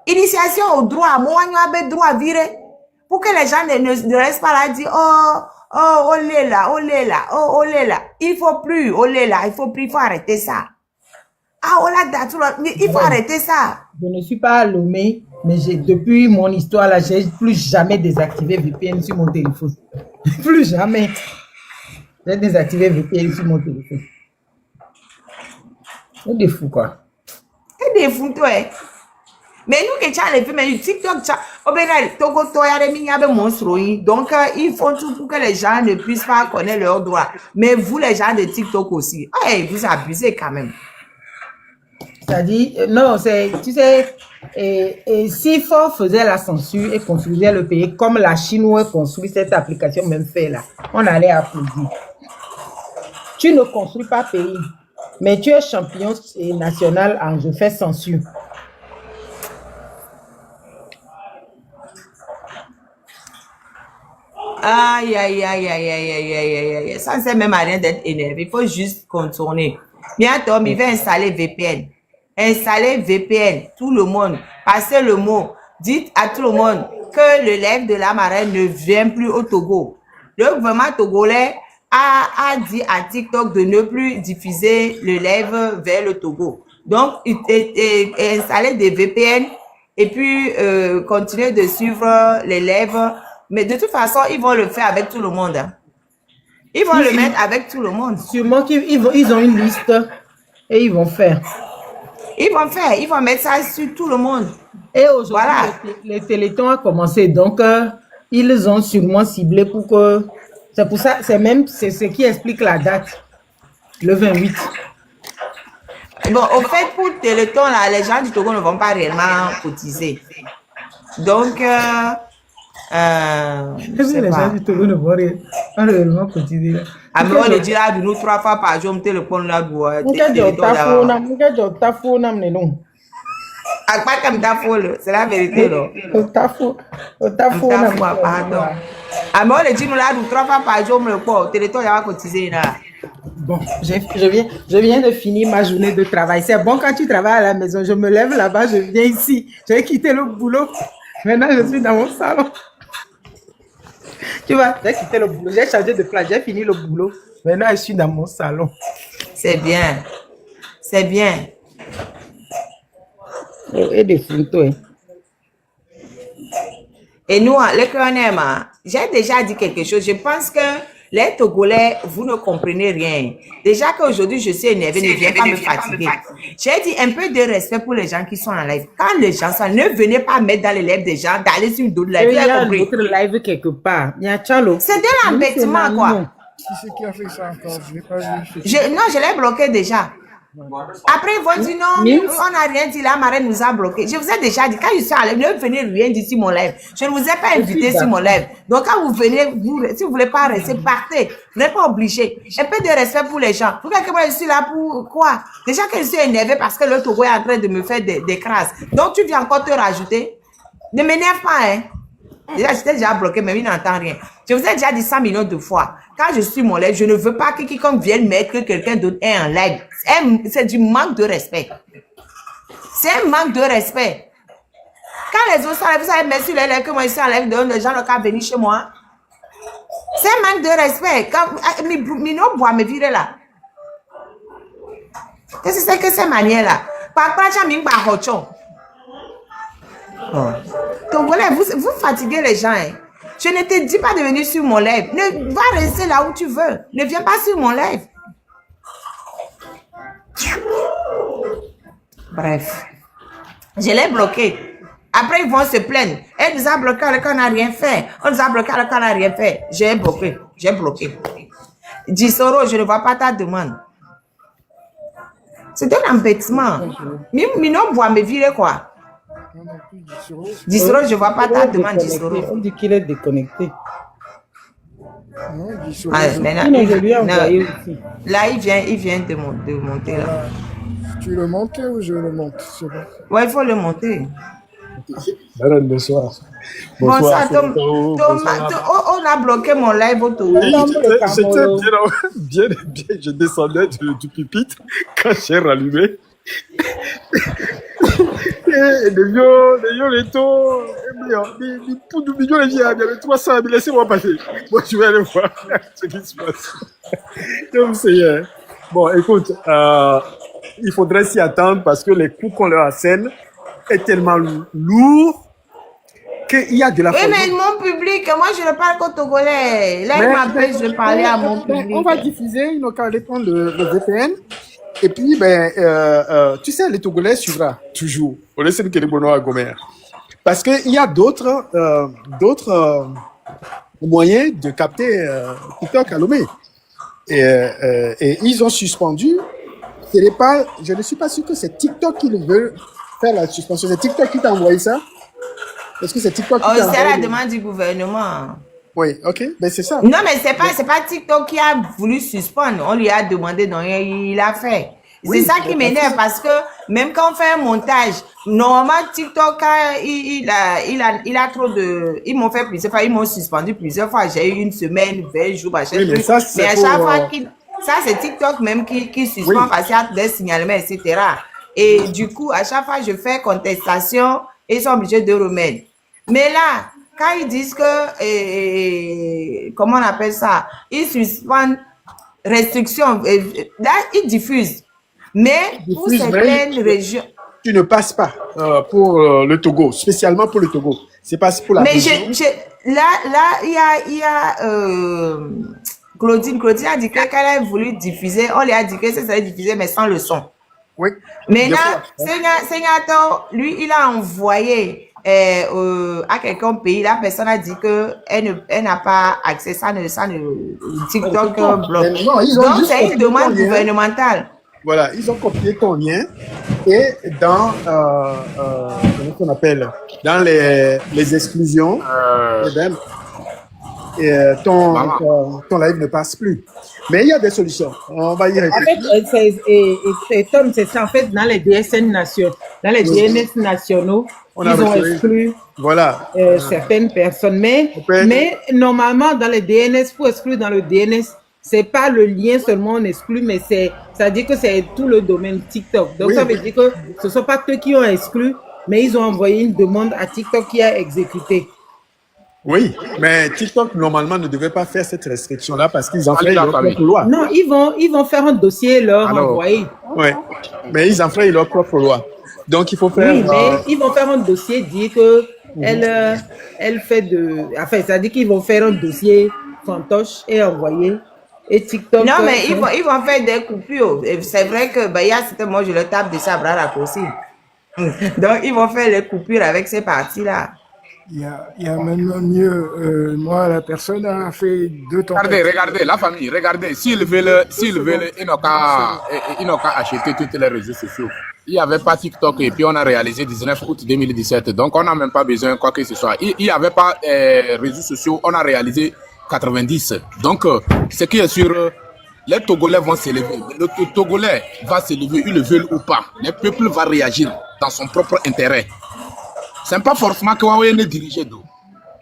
Initiation au droit. Moi, on a droit à virer. Pour que les gens ne restent pas là et disent, oh là, là. Il faut plus, là, il faut arrêter ça. Ah, il faut arrêter ça. Je ne suis pas Lomé, mais depuis mon histoire là, j'ai plus jamais désactivé VPN sur mon téléphone. Plus jamais. J'ai désactivé VPN sur mon téléphone. C'est des fous quoi. C'est des fous toi. Mais nous qui avons les films, mais TikTok, donc ils font tout pour que les gens ne puissent pas connaître leurs droits. Mais vous les gens de TikTok aussi, vous abusez quand même. C'est-à-dire, non, tu sais, si Fort faisait la censure et construisait le pays comme la Chine où elle construit cette application même fait là, on allait applaudir. Tu ne construis pas pays, mais tu es champion national en je fais censure. Aïe. Ça ne sert même à rien d'être énervé. Il faut juste contourner. Bientôt, il va installer VPN. Installer VPN, tout le monde, passez le mot, dites à tout le monde que le live de la marraine ne vient plus au Togo. Le gouvernement togolais a dit à TikTok de ne plus diffuser le live vers le Togo. Donc, installer des VPN et puis continuer de suivre les lives. Mais de toute façon, ils vont le faire avec tout le monde. Hein. Ils vont le mettre avec tout le monde. Sûrement qu'ils ont une liste et ils vont faire. Ils vont mettre ça sur tout le monde. Et aujourd'hui, voilà. Les télétons ont commencé. Donc, ils ont sûrement ciblé pour que... C'est pour ça, c'est ce qui explique la date. Le 28. Bon, au fait, pour le téléthon, là, les gens du Togo ne vont pas réellement cotiser. Donc, les gens du Togo ne vont pas réellement cotiser. Ah, mais on le dira de nous 3 fois par jour, le téléphone là, c'est la vérité, là. Pardon. Ah, mais on le dit nous là, 3 fois par jour, le téléphone, il va cotiser là. Bon, je viens de finir ma journée de travail. C'est bon quand tu travailles à la maison. Je me lève là-bas, je viens ici. J'ai quitté le boulot. Maintenant, je suis dans mon salon. Tu vois, j'ai quitté le boulot, j'ai changé de place, j'ai fini le boulot. Maintenant, je suis dans mon salon. C'est bien. C'est bien. Et des photos. Et nous, les Cronèmes, j'ai déjà dit quelque chose. Je pense que les Togolais, vous ne comprenez rien. Déjà qu'aujourd'hui, je suis énervée, ne viens pas me fatiguer. J'ai dit un peu de respect pour les gens qui sont en live. Quand les gens sont, ne venez pas mettre dans les lives des gens, d'aller sur d'autres lives. Il y a un autre live quelque part. Il y a Tchalo. C'est de l'embêtement, quoi. Qui c'est qui a fait ça encore? Je l'ai pas vu. Non, je l'ai bloqué déjà. Après, ils vont dire non, on n'a rien dit, la marraine nous a bloqué. Je vous ai déjà dit, quand je suis en live, ne venez rien dire sur mon live. Je ne vous ai pas invité sur mon live. Donc, quand vous venez, si vous ne voulez pas rester, partez. Vous n'êtes pas obligé. Un peu de respect pour les gens. Vous voyez que moi, je suis là pour quoi? Déjà que je suis énervée parce que le Togo est en train de me faire des crasses. Donc, tu viens encore te rajouter. Ne m'énerve pas, hein. Déjà, j'étais déjà bloqué, mais il n'entend rien. Je vous ai déjà dit 100 millions de fois. Quand je suis mon live, je ne veux pas que quiconque vienne mettre que quelqu'un d'autre est en live. C'est du manque de respect. C'est un manque de respect. Quand les autres sont en live, vous savez, merci les lives que moi je suis en live, donc les gens n'ont qu'à venir chez moi. C'est un manque de respect. Quand Mino boit me virer là. Qu'est-ce que c'est que ces manières-là? Par contre, j'ai mis un hochon. Donc voilà, vous fatiguez les gens. Hein. Je ne te dis pas de venir sur mon live. Va rester là où tu veux. Ne viens pas sur mon live. Bref. Je l'ai bloqué. Après, ils vont se plaindre. Elle nous a bloqué alors qu'on n'a rien fait. On nous a bloqué alors qu'on n'a rien fait. J'ai bloqué. J'ai bloqué. Dis Soro, je ne vois pas ta demande. C'est un embêtement. Mino voit me virer quoi. Dis Soro, je ne vois pas ta demande. Dis Soro. On dit qu'il est déconnecté. Maintenant, je lui ai envoyé aussi. Là, il vient de monter là. Tu le montes ou je le monte? Ouais, il faut le monter. Madame, bonsoir. Bonsoir, on a bloqué mon live au Togo. J'étais bien, je descendais du pupitre quand j'ai rallumé. Et les vieux, les taux, les poux du milieu, il y a 300 000, laissez-moi passer. Moi, je vais aller voir ce qui se passe. Donc, c'est... Bon, écoute, il faudrait s'y attendre parce que les coups qu'on leur assène est tellement lourd qu'il y a de la... Oui, mais mon public, moi je ne parle qu'au Togolais. Là, il m'appelle, je parlais à mon public. On va diffuser, ils n'ont qu'à aller prendre le VPN. Et puis, tu sais, les Togolais suivra toujours. On laisse le Kélébono à Gomer. Parce qu'il y a d'autres moyens de capter TikTok à Lomé. Et ils ont suspendu. Je ne suis pas sûr que c'est TikTok qui veut faire la suspension. C'est TikTok qui t'a envoyé ça? Est-ce que c'est TikTok qui t'a envoyé? C'est la demande du gouvernement. Oui, ok, ben c'est ça. Non, mais c'est pas TikTok qui a voulu suspendre. On lui a demandé, donc il a fait. Oui, c'est ça qui m'énerve parce que même quand on fait un montage, normalement TikTok, il a trop de... Ils m'ont fait plusieurs fois, ils m'ont suspendu plusieurs fois. J'ai eu une semaine, 20 jours, machin. Oui, mais ça, c'est à chaque fois ça, c'est TikTok même qui suspend parce qu'il y a des signalements, etc. Et du coup, à chaque fois, je fais contestation et ils sont obligés de remettre. Mais là, quand ils disent que, comment on appelle ça, ils suspendent restrictions, là, ils diffusent. Mais pour certaines régions... Tu ne passes pas pour le Togo, spécialement pour le Togo. C'est pas pour la région. Mais là, il y a Claudine a dit qu'elle a voulu diffuser, on lui a dit que ça serait diffusé, mais sans le son. Oui. Maintenant, Sengato, lui, il a envoyé à quelqu'un au pays, la personne a dit qu'elle n'a pas accès, ça ne TikTok bloque. Donc, c'est une demande gouvernementale. Voilà, ils ont copié ton lien et dans, comment on appelle, dans les exclusions, ton live ne passe plus. Mais il y a des solutions. On va y réfléchir. En fait, Tom, c'est ça. En fait, dans les DSN nationaux, dans les DNS nationaux, ils ont exclu certaines personnes. Mais normalement, dans les DNS, pour exclure dans le DNS, c'est pas le lien seulement on exclut, mais ça dit que c'est tout le domaine TikTok. Donc ça veut dire que ce ne sont pas eux qui ont exclu, mais ils ont envoyé une demande à TikTok qui a exécuté. Oui, mais TikTok normalement ne devait pas faire cette restriction-là parce qu'ils enfreignent leur propre loi. Non, ils vont faire un dossier leur envoyer. Oui, mais ils enfreignent leur propre loi. Donc il faut faire. Oui, mais ils vont faire un dossier dire que elle fait de. Enfin, ça dit qu'ils vont faire un dossier fantoche et envoyer. Et TikTok. Non, mais ils vont faire des coupures. C'est vrai que il y a certains mots, je le tape de ça à bras raccourcis. Donc ils vont faire les coupures avec ces parties-là. Il y a maintenant mieux. Moi, la personne a fait 2 temps. Regardez, la famille, regardez. S'ils veulent, ils n'ont qu'à acheter tous les réseaux sociaux. Il n'y avait pas TikTok et puis on a réalisé 19 août 2017. Donc on n'a même pas besoin quoi que ce soit. Il n'y avait pas réseaux sociaux, on a réalisé 90. Donc, ce qui est sûr, les Togolais vont s'élever. Le Togolais va s'élever, ils le veulent ou pas. Le peuple va réagir dans son propre intérêt. Ce n'est pas forcément que vous êtes dirigé d'où.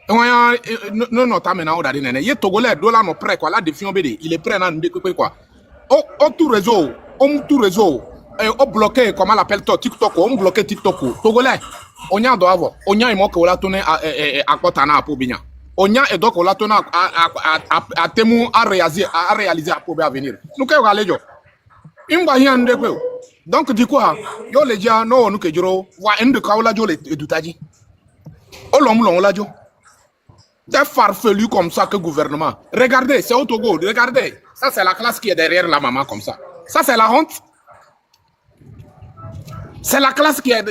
Non, maintenant, on a dit, il est Togolais, prêt, quoi, la défiance, il est prêt à nous découper, quoi. Tout réseau, on bloqué, comment l'appelle toi, TikTok, on bloqué TikTok. Togolais, on y a doit avoir, on y a un mot que on a tourné à Kotana pour bien. Onya et donc on l'a tenu à Temu à réaliser à Pobe à venir. Nous qu'est-ce qu'on jo? Imba hiande quoi? Donc du coup, yo les gens non nous que juro wa ende kaula jo le dutaji. Olom la jo. Des farfelus comme ça que gouvernement. Regardez, c'est au Togo, regardez. Ça c'est la classe qui est derrière la maman comme ça. Ça c'est la honte. C'est la classe qui est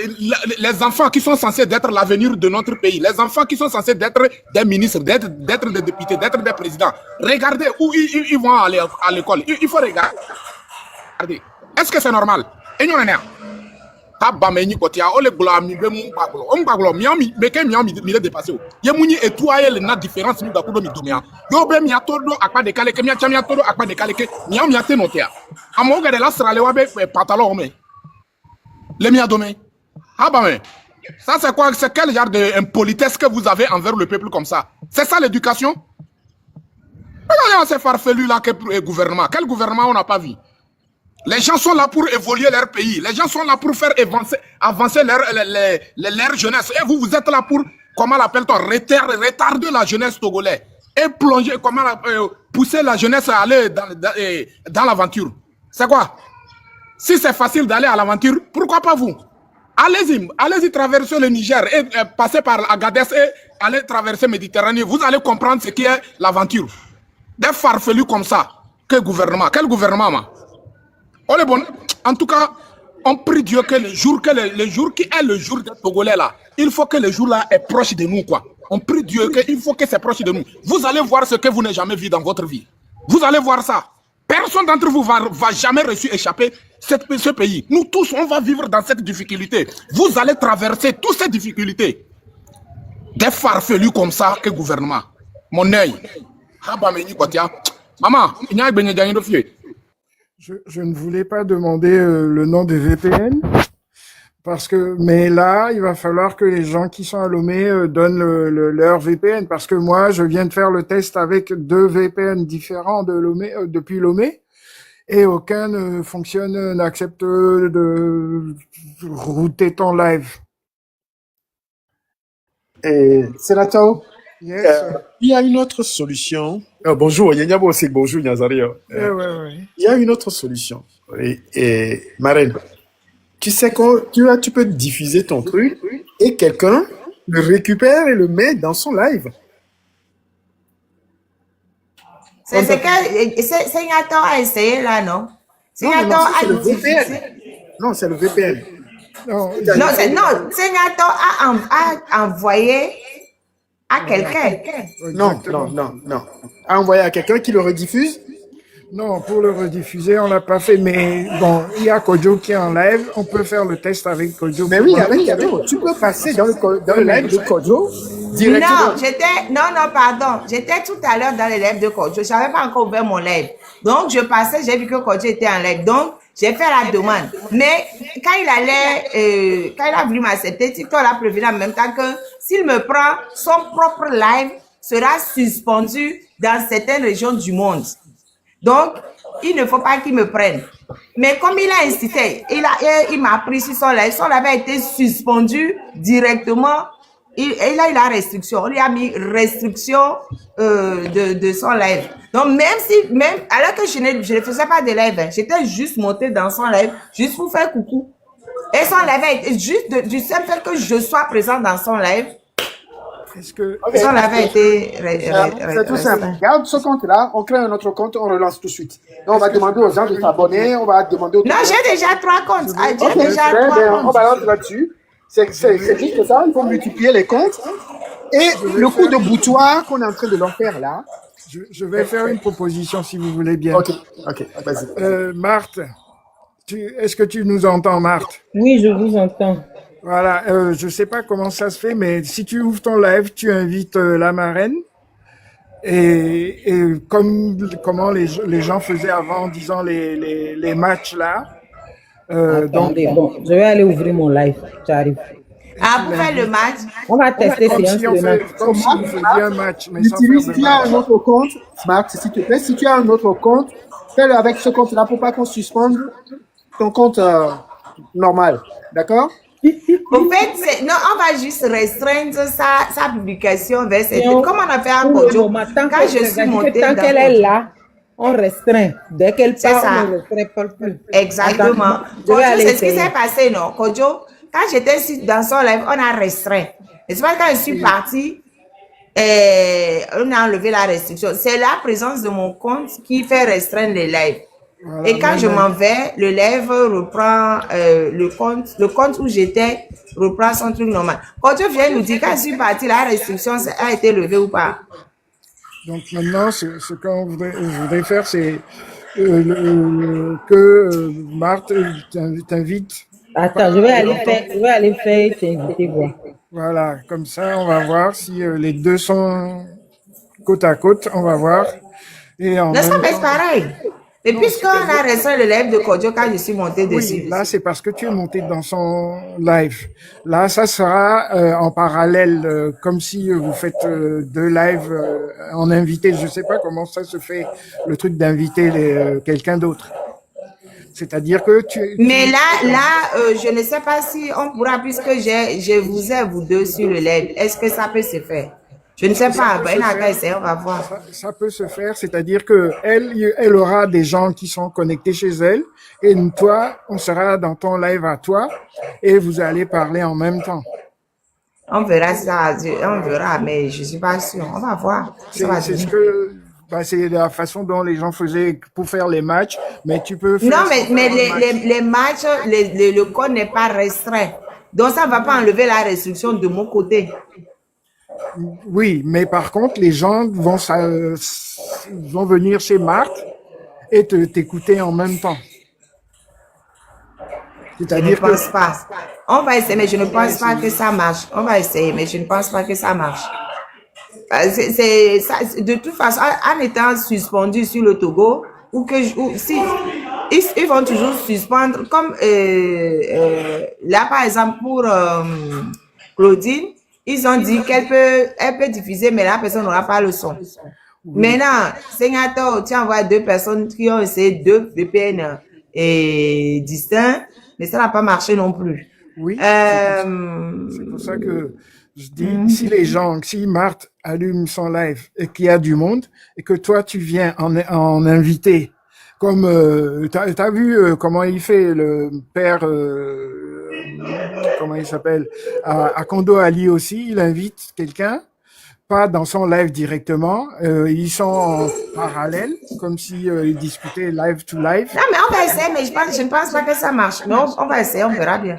les enfants qui sont censés être l'avenir de notre pays, les enfants qui sont censés être des ministres, d'être des députés, d'être des présidents. Regardez où ils vont aller à l'école. Il faut regarder. Est-ce que c'est normal? Et nous, Tabameni kotia ole gula mi be mu baglo on baglo miami be ke miami mi le dépasser ye muni étoile le na différence mi bakudo mi domia yo be mi atodo akpa de kale ke mi achami atodo akpa de kale ke miami ate notia amo ga de la srale wa be pantalon me le mi adome abame ça c'est quoi, c'est quel genre de impolitesse que vous avez envers le peuple comme ça? C'est ça l'éducation? Regardez ces farfelus là que gouvernement, quel gouvernement on n'a pas vu? Les gens sont là pour évoluer leur pays. Les gens sont là pour faire avancer leur jeunesse. Et vous êtes là pour, comment l'appelle-t-on, retarder la jeunesse togolaise. Et plonger, pousser la jeunesse à aller dans l'aventure. C'est quoi? Si c'est facile d'aller à l'aventure, pourquoi pas vous? Allez-y traverser le Niger et passer par Agadez et aller traverser la Méditerranée. Vous allez comprendre ce qu'est l'aventure. Des farfelus comme ça. Quel gouvernement? Quel gouvernement? Oh, les bon. En tout cas, on prie Dieu que le jour qui est le jour des Togolais là, il faut que le jour là est proche de nous quoi. On prie Dieu qu'il faut que c'est proche de nous. Vous allez voir ce que vous n'avez jamais vu dans votre vie. Vous allez voir ça. Personne d'entre vous va jamais échapper ce pays. Nous tous, on va vivre dans cette difficulté. Vous allez traverser toutes ces difficultés. Des farfelus comme ça que gouvernement. Mon œil. Maman, il y a un Je ne voulais pas demander le nom des VPN, mais là, il va falloir que les gens qui sont à Lomé donnent leur VPN, parce que moi, je viens de faire le test avec 2 VPN différents de Lomé, depuis Lomé, et aucun ne fonctionne, n'accepte de router ton live. Sénateur, Yes. il y a une autre solution. Bonjour, Yanyabo aussi, bonjour Nyazaria. Ouais. Il y a une autre solution. Et Marine, tu sais que tu peux diffuser ton truc et quelqu'un le récupère et le met dans son live. C'est ce que Signator a essayé là, non? Signator c'est le VPN. Non, c'est le VPN. Non, Signator a envoyé à quelqu'un. Non. À envoyer à quelqu'un qui le rediffuse. Non, pour le rediffuser, on l'a pas fait, mais bon, il y a Kojo qui est en live, on peut faire le test avec Kojo. Mais oui, avec Kojo, tu peux passer dans le live de Kojo directement. Non, pardon. J'étais tout à l'heure dans le live de Kojo. Je n'avais pas encore ouvert mon live. Donc, je passais, j'ai vu que Kojo était en live. Donc, j'ai fait la demande. Mais quand il a voulu m'accepter, TikTok l'a prévenu en même temps que s'il me prend, son propre live sera suspendu dans certaines régions du monde. Donc, il ne faut pas qu'il me prenne. Mais comme il a insisté, il m'a pris sur son live a été suspendu directement. Il a restriction. On lui a mis restriction de son live. Donc, alors que je ne faisais pas de live, j'étais juste montée dans son live, juste pour faire coucou. Et son live a été juste du simple fait que je sois présente dans son live. Son live a été c'est tout simple. Garde ce compte-là, on crée un autre compte, on relance tout de suite. Donc, on va demander aux gens de s'abonner, on va demander aux... Non, j'ai déjà 3 comptes. On va rentrer là-dessus. C'est juste ça, il faut multiplier les comptes. Et le coup de boutoir qu'on est en train de leur faire là. Je vais faire une proposition si vous voulez bien. Ok, vas-y. Marthe, est-ce que tu nous entends, Marthe? Oui, je vous entends. Voilà, je sais pas comment ça se fait, mais si tu ouvres ton live, tu invites la marraine. Et comment les gens faisaient avant, disons, les matchs là. Attendez, bon, je vais aller ouvrir mon live, j'arrive. Pour faire le match. On va tester comme séance si on de match. comme si on faisait un match, mais sans Utilise, faire si de tu as match. un autre compte, Smart, s'il te plaît, si tu as un autre compte, fais-le avec ce compte-là pour pas qu'on suspende ton compte normal. D'accord? Au fait, non, on va juste restreindre sa publication vers cette. Et Comme on a fait un pour le Kojo, moment, tant quand je suis montée tant dans qu'elle est Kojo, là, on restreint. Dès qu'elle c'est part, on ça. ne restreint pas plus. Exactement. Attends, je vais Kojo, aller c'est ce qui essayer. s'est passé, non? Kojo, quand j'étais dans son live, on a restreint. Et c'est pas quand je suis partie, on a enlevé la restriction. C'est la présence de mon compte qui fait restreindre les lives. Voilà, Et quand je même, m'en vais, le live reprend le compte où j'étais reprend son truc normal. Quand tu viens nous dire quand je suis partie, la restriction a été levée ou pas? donc maintenant, ce qu'on voudrait faire, c'est que Marthe t'invite. Attends, je vais aller faire t'inviter voir. Voilà, comme ça, on va voir si les deux sont côte à côte, on va voir. Et en Non, ça même va être temps, pareil. Et puisqu'on a restreint le live de Kojo quand je suis montée dessus. oui, là, c'est parce que tu es monté dans son live. Là, ça sera en parallèle, comme si vous faites deux lives en invité. Je sais pas comment ça se fait, le truc d'inviter quelqu'un d'autre. C'est-à-dire que Mais là, je ne sais pas si on pourra, puisque je vous ai, vous deux, sur le live. Est-ce que ça peut se faire? Je ne sais pas. Ben, on a qu'à essayer, on va voir. ça peut se faire, c'est-à-dire que elle aura des gens qui sont connectés chez elle, et toi, on sera dans ton live à toi, et vous allez parler en même temps. On verra ça, on verra, mais je suis pas sûre. On va voir. Ça va C'est ce venir. que, c'est la façon dont les gens faisaient pour faire les matchs, mais tu peux faire. Non, mais sans faire un match. les matchs, le code n'est pas restreint. Donc, ça ne va pas enlever la restriction de mon côté. Oui, mais par contre, les gens vont venir chez Marthe et t'écouter en même temps. Je ne C'est-à-dire que pense pas. On va essayer, mais je ne pense pas que ça marche. On va essayer, mais je ne pense pas que ça marche. De toute façon, en étant suspendu sur le Togo, si ils vont toujours suspendre, comme là par exemple pour Claudine, ils ont dit elle peut diffuser, mais la personne n'aura pas le son. Maintenant, Senator, tu envoies deux personnes qui ont essayé deux VPN distincts, mais ça n'a pas marché non plus. oui, c'est pour ça que je dis, si Marthe allume son live et qu'il y a du monde, et que toi tu viens en invité, comme t'as vu comment il fait le père, comment il s'appelle, à Kondo Ali aussi, il invite quelqu'un, pas dans son live directement, ils sont en parallèle, comme si ils discutaient live to live. Non, mais on va essayer, mais je ne pense pas que ça marche. Non, on va essayer, on verra bien.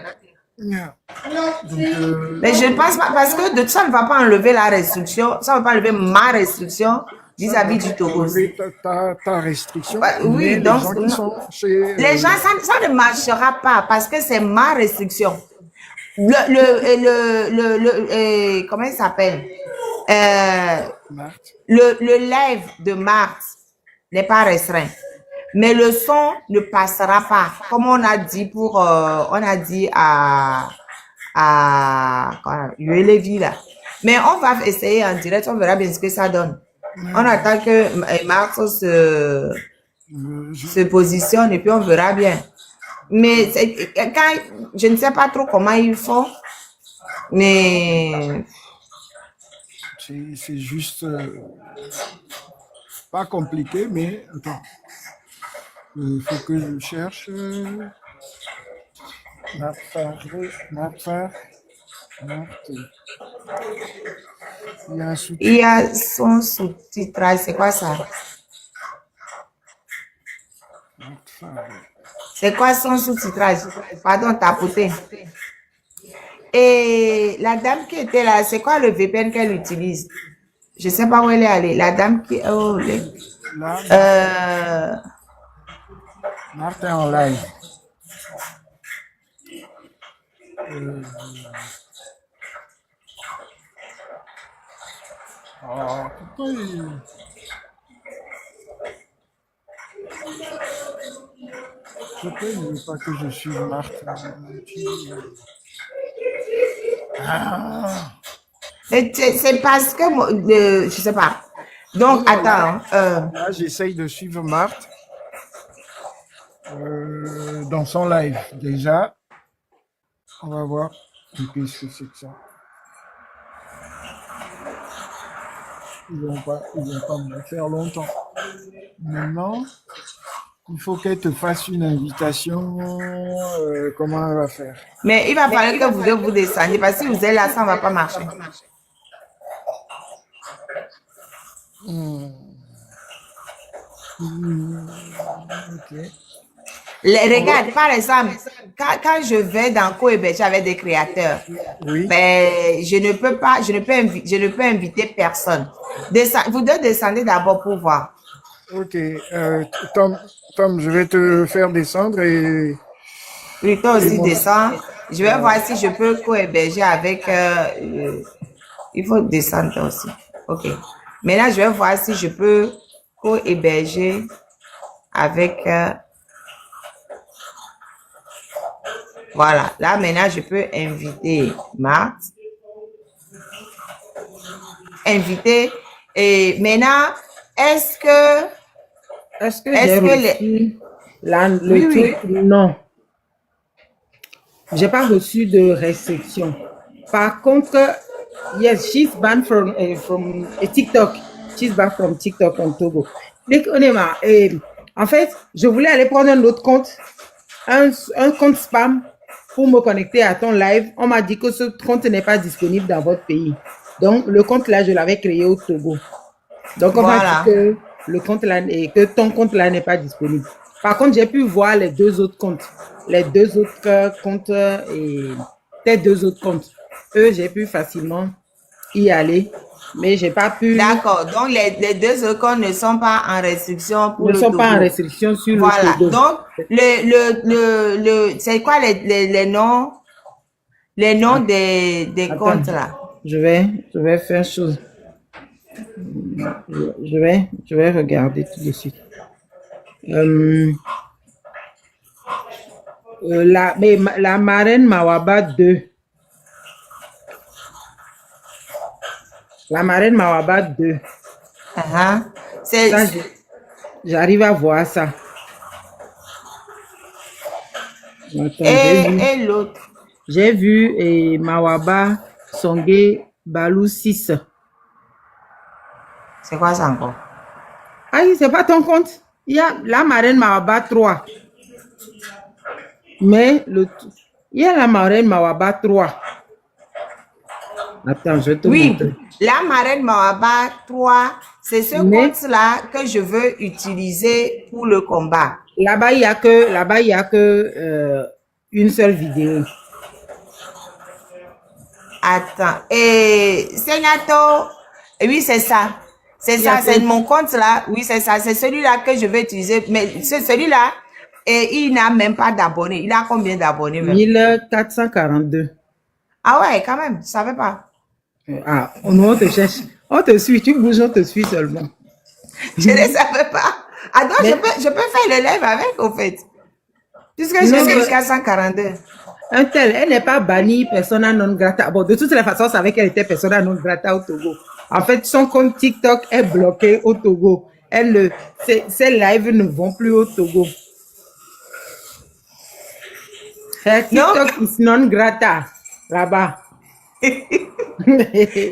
Yeah. Donc, Mais je ne pense pas, parce que de ça ne va pas enlever la restriction, ça ne va pas enlever ma restriction vis-à-vis du Togo. enlever ta restriction. Bah, oui, mais donc, les gens qui sont chez, les gens, ça ne marchera pas parce que c'est ma restriction. Comment il s'appelle? Marthe. Le live de Marthe n'est pas restreint. Mais le son ne passera pas. Comme on a dit à Lévi là. Mais on va essayer en direct, on verra bien ce que ça donne. On attend que Marthe se positionne et puis on verra bien. Mais je ne sais pas trop comment ils font, mais C'est juste pas compliqué, mais attends. Il faut que je cherche. Marthe. Il y a un sous-titre. il y a son sous-titrage. C'est quoi ça? C'est quoi son sous-titrage? Pardon, tapoter. Et la dame qui était là, c'est quoi le VPN qu'elle utilise? Je ne sais pas où elle est allée. La dame qui... Oh, Marthe est en live. Pourquoi il ne veut pas que je suive Marthe? c'est parce que... je ne sais pas. Donc, attends. Là, j'essaye de suivre Marthe dans son live, déjà. On va voir. Qu'est-ce que c'est que ça? Ils vont pas me le faire longtemps. Maintenant, il faut qu'elle te fasse une invitation. Comment elle va faire? Mais il va falloir que vous deux vous descendiez parce que si vous êtes là, ça ne va pas marcher. Ok. Regarde, par exemple, quand je vais dans co-héberger avec des créateurs, Oui. ben, je ne peux inviter personne. Vous deux descendez d'abord pour voir. Ok. Tom, je vais te faire descendre et Plutôt aussi moi. descendre. Je vais voir si je peux co-héberger avec... il faut descendre aussi. Ok. Maintenant, je vais voir si je peux co-héberger avec... voilà. Là, maintenant, je peux inviter Marthe. Inviter. Et maintenant, est-ce que j'ai reçu le truc? Non. J'ai pas reçu de restriction. Par contre, yes, she's banned from TikTok. She's banned from TikTok en Togo. En fait, je voulais aller prendre un autre compte, un compte spam pour me connecter à ton live. On m'a dit que ce compte n'est pas disponible dans votre pays. Donc, le compte là, je l'avais créé au Togo. Donc, on m'a dit que le compte là, que ton compte là n'est pas disponible. Par contre, j'ai pu voir les deux autres comptes. Les deux autres comptes et tes deux autres comptes. Eux, j'ai pu facilement y aller, mais j'ai pas pu. D'accord. Donc, les deux autres comptes ne sont pas en restriction pour ne le sont Togo. pas en restriction sur voilà. le Togo. Donc, c'est quoi les noms des comptes là? Je vais faire chose. Je vais regarder tout de suite. La marraine Mawaba 2. La marraine Mawaba 2. J'arrive à voir ça. Attends, et l'autre? J'ai vu Mawaba Songé Balou 6. C'est quoi ça encore? Ah, c'est pas ton compte. Il y a la marraine Mawaba 3. Mais il y a la marraine Mawaba 3. Attends, je te montre. La marraine Mawaba 3, c'est ce compte-là que je veux utiliser pour le combat. Là-bas, il y a que une seule vidéo. Attends. Et Senato, oui, c'est ça. C'est ça, c'est mon compte là. Oui, c'est ça. C'est celui-là que je vais utiliser. Mais c'est celui-là, et il n'a même pas d'abonnés. Il a combien d'abonnés même? 1442. Ah ouais, quand même, je ne savais pas. Ah, on te cherche. On te suit, tu bouges, on te suit seulement. Je ne savais pas. Ah donc, je peux faire le live avec, au fait. Puisque je suis jusqu'à 142. Un tel, elle n'est pas bannie persona non grata. Bon, de toutes les façons, on savait qu'elle était persona non grata au Togo. En fait, son compte TikTok est bloqué au Togo. Ses lives ne vont plus au Togo. Her TikTok is non grata là-bas.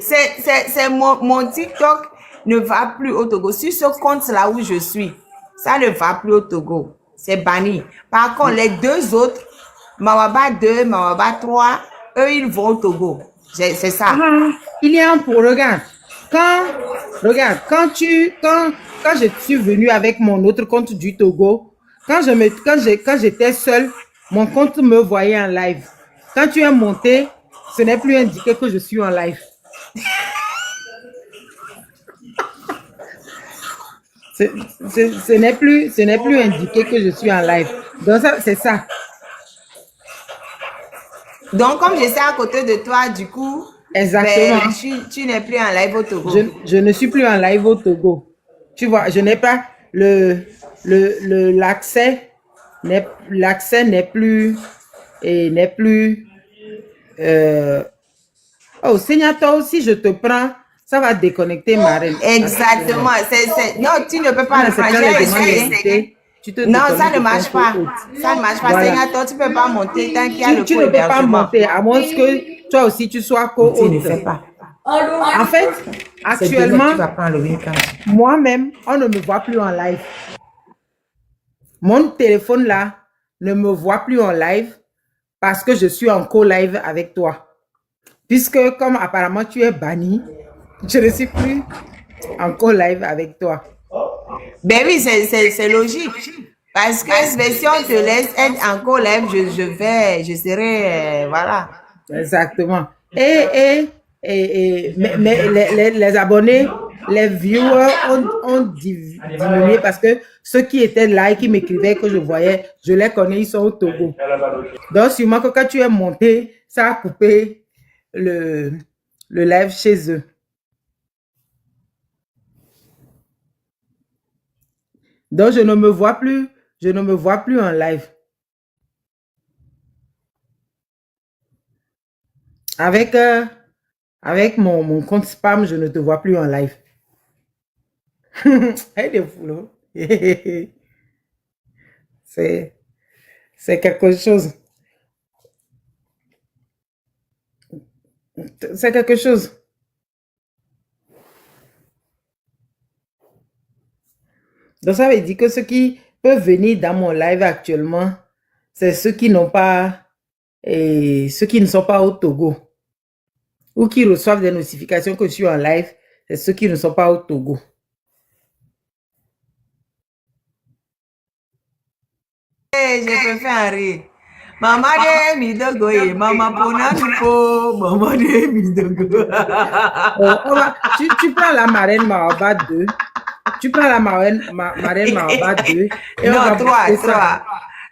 C'est mon TikTok ne va plus au Togo. Sur ce compte-là où je suis, ça ne va plus au Togo. C'est banni. Par contre, les deux autres, Mawaba 2, Mawaba 3, eux, ils vont au Togo. C'est ça. Il y a un pour, regarde. Quand je suis venue avec mon autre compte du Togo, quand j'étais seule, mon compte me voyait en live. Quand tu es monté, ce n'est plus indiqué que je suis en live. Ce n'est plus indiqué que je suis en live. Donc c'est ça. Donc comme je suis à côté de toi, du coup, exactement. Ben, tu n'es plus en live au Togo. Je ne suis plus en live au Togo. Tu vois, je n'ai pas l'accès n'est plus oh Seigneur, toi aussi je te prends, ça va déconnecter ma reine. Exactement. Non, tu ne peux pas le prendre. tu te Non, déconnectes ça ne de marche ton pas. hôte. Ça ne marche pas. Voilà. Seigneur, tu ne peux pas monter tant qu'il y a le Tu ne peux pas co-hébergement. monter à moins que toi aussi tu sois Tu ne co-hôte. fais pas. En fait, C'est demain que actuellement, tu vas prendre le week-end. moi-même, on ne me voit plus en live. Mon téléphone là ne me voit plus en live parce que je suis en co-live avec toi. Puisque comme apparemment tu es banni, je ne suis plus en co-live avec toi. Ben oui, c'est logique. Parce que si on te laisse être en co-live, je serai, voilà. Exactement. Mais les abonnés, les viewers ont diminué parce que ceux qui étaient là et qui m'écrivaient que je voyais, je les connais, ils sont au Togo. Donc, sûrement que quand tu es monté, ça a coupé le live chez eux. Donc, je ne me vois plus en live. Avec mon compte spam, je ne te vois plus en live. Elle est fou, là. C'est quelque chose. C'est quelque chose. Donc, ça veut dire que ceux qui peuvent venir dans mon live actuellement, c'est ceux qui n'ont pas, ceux qui ne sont pas au Togo. Ou qui reçoivent des notifications que je suis en live, c'est ceux qui ne sont pas au Togo. Je préfère un rire. Maman de Midogo et maman Ponanipo, maman de Midogo. Tu prends la marraine Maoba 2. Tu prends la marraine Maoba 2. Et non, 3.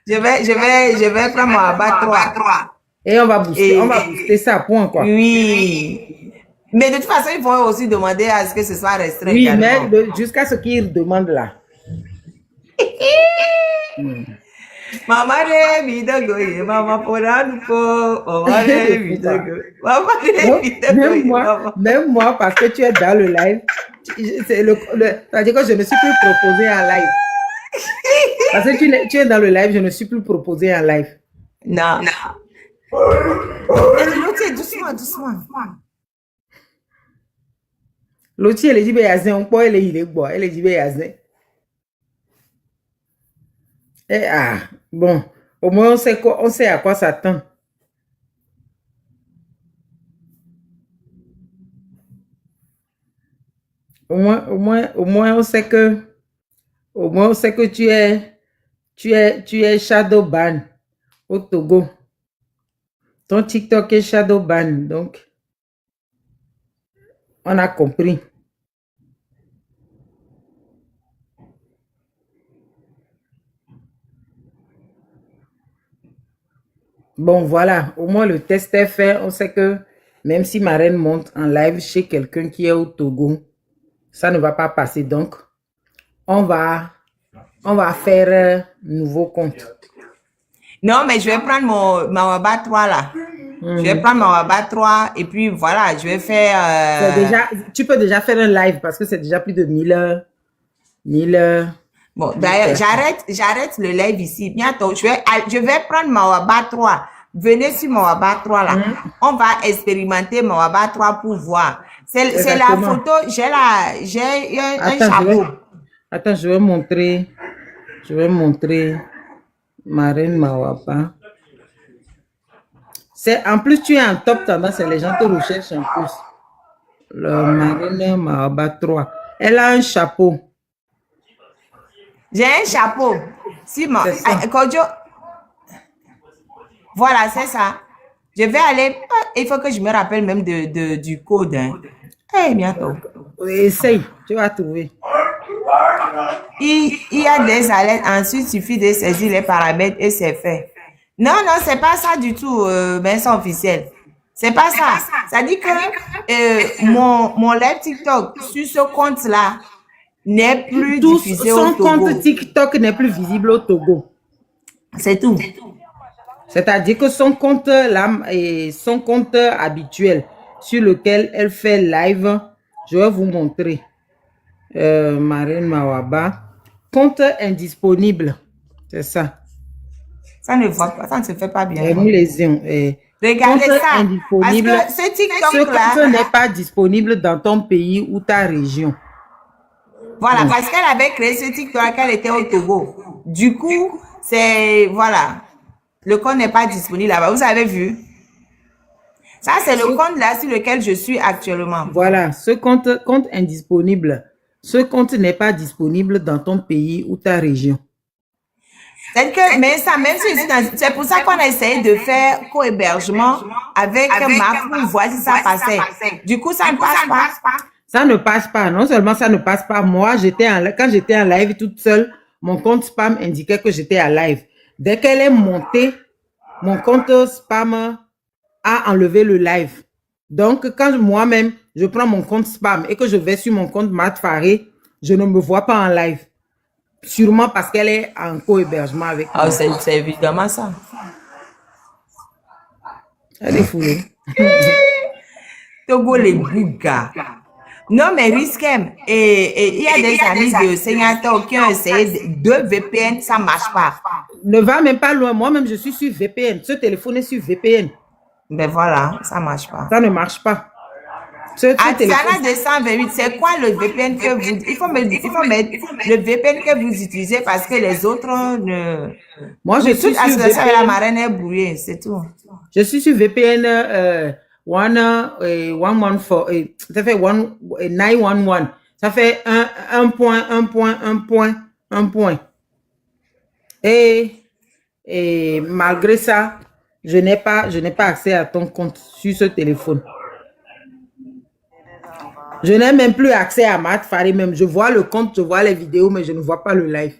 Je vais prendre Maoba 3. Et on va booster ça à point, quoi. Oui. Mais de toute façon, ils vont aussi demander à ce que ce soit restreint. Oui, mais jusqu'à ce qu'ils demandent là. Maman de Midogo, maman Ponanipo, maman de Midogo. Maman de Midogo. Même moi, parce que tu es dans le live, c'est-à-dire que je ne suis plus proposé en live. Parce que tu es dans le live, je ne suis plus proposé en live. Non. L'autre, doucement. L'autre, elle est dit, on peut, elle est dit, bon, au moins on sait à quoi s'attendre. Au moins on sait que tu es shadow ban au Togo. Ton TikTok est shadow ban, donc on a compris. Bon, voilà, au moins le test est fait. On sait que même si ma reine monte en live chez quelqu'un qui est au Togo, ça ne va pas passer. Donc, on va faire nouveau compte. Non, mais je vais prendre mon Mawaba 3 là. Je vais prendre Mawaba 3 et puis voilà, je vais faire... Tu peux déjà faire un live parce que c'est déjà plus de 1000 heures. Bon, d'ailleurs, j'arrête le live ici. Bientôt, je vais prendre Mawaba 3. Venez sur Mawaba 3 là. On va expérimenter Mawaba 3 pour voir. C'est la photo, j'ai un chapeau. Attends, je vais montrer ma reine Mawaba. En plus, tu es en top tendance et les gens te recherchent en plus. Ma reine Mawaba 3. Elle a un chapeau. J'ai un chapeau. Simon, Kodjo. Voilà, c'est ça. Je vais aller. Il faut que je me rappelle même du code. Bientôt. Essaye, tu vas trouver. Il y a des alertes. Ensuite, il suffit de saisir les paramètres et c'est fait. Non, c'est pas ça du tout, Vincent officiel. C'est pas ça. Ça dit que mon live TikTok sur ce compte-là n'est plus diffusé au Togo. Son compte TikTok n'est plus visible au Togo. C'est tout. C'est-à-dire que son compte habituel sur lequel elle fait live, je vais vous montrer. Marine Mawaba, compte indisponible. C'est ça. Ça ne va pas, ça ne se fait pas bien. Et nous lésions. Regardez Compte ça. indisponible. Parce que ce Ce TikTok-là, compte n'est pas disponible dans ton pays ou ta région. voilà, parce qu'elle avait créé ce TikTok qu'elle était au Togo. Du coup, c'est, voilà, le compte n'est pas disponible là-bas. Vous avez vu? Ça, c'est le compte là sur lequel je suis actuellement. Voilà, ce compte indisponible. Ce compte n'est pas disponible dans ton pays ou ta région. C'est que, mais ça, même si c'est pour ça qu'on a essayé de faire co-hébergement avec Marc pour voir si ça passait. Du coup, ça ne passe pas. Ça ne passe pas. Non seulement ça ne passe pas. Moi, quand j'étais en live toute seule, mon compte spam indiquait que j'étais en live. Dès qu'elle est montée, mon compte spam a enlevé le live. Donc, quand moi-même, je prends mon compte spam et que je vais sur mon compte Mat Faré, je ne me vois pas en live. Sûrement parce qu'elle est en co-hébergement avec moi. Ah, c'est évidemment ça. Elle est foulée. Togo les bougas. Non, mais Riskem, et il y a des amis de Sénator qui ont essayé deux VPN, ça ne marche pas. Ne va même pas loin. Moi-même, je suis sur VPN. Ce téléphone est sur VPN. Ben voilà, ça ne marche pas. Ça ne marche pas. Atiana 228, c'est quoi le VPN que vous... Il faut mettre le VPN que vous utilisez parce que les autres ne... Moi, je suis sur VPN. La marraine est brouillée, c'est tout. Je suis sur VPN 114, ça fait 911. Ça fait un point. Et malgré ça, je n'ai pas accès à ton compte sur ce téléphone. Je n'ai même plus accès à Mat Faré même. Je vois le compte, je vois les vidéos, mais je ne vois pas le live.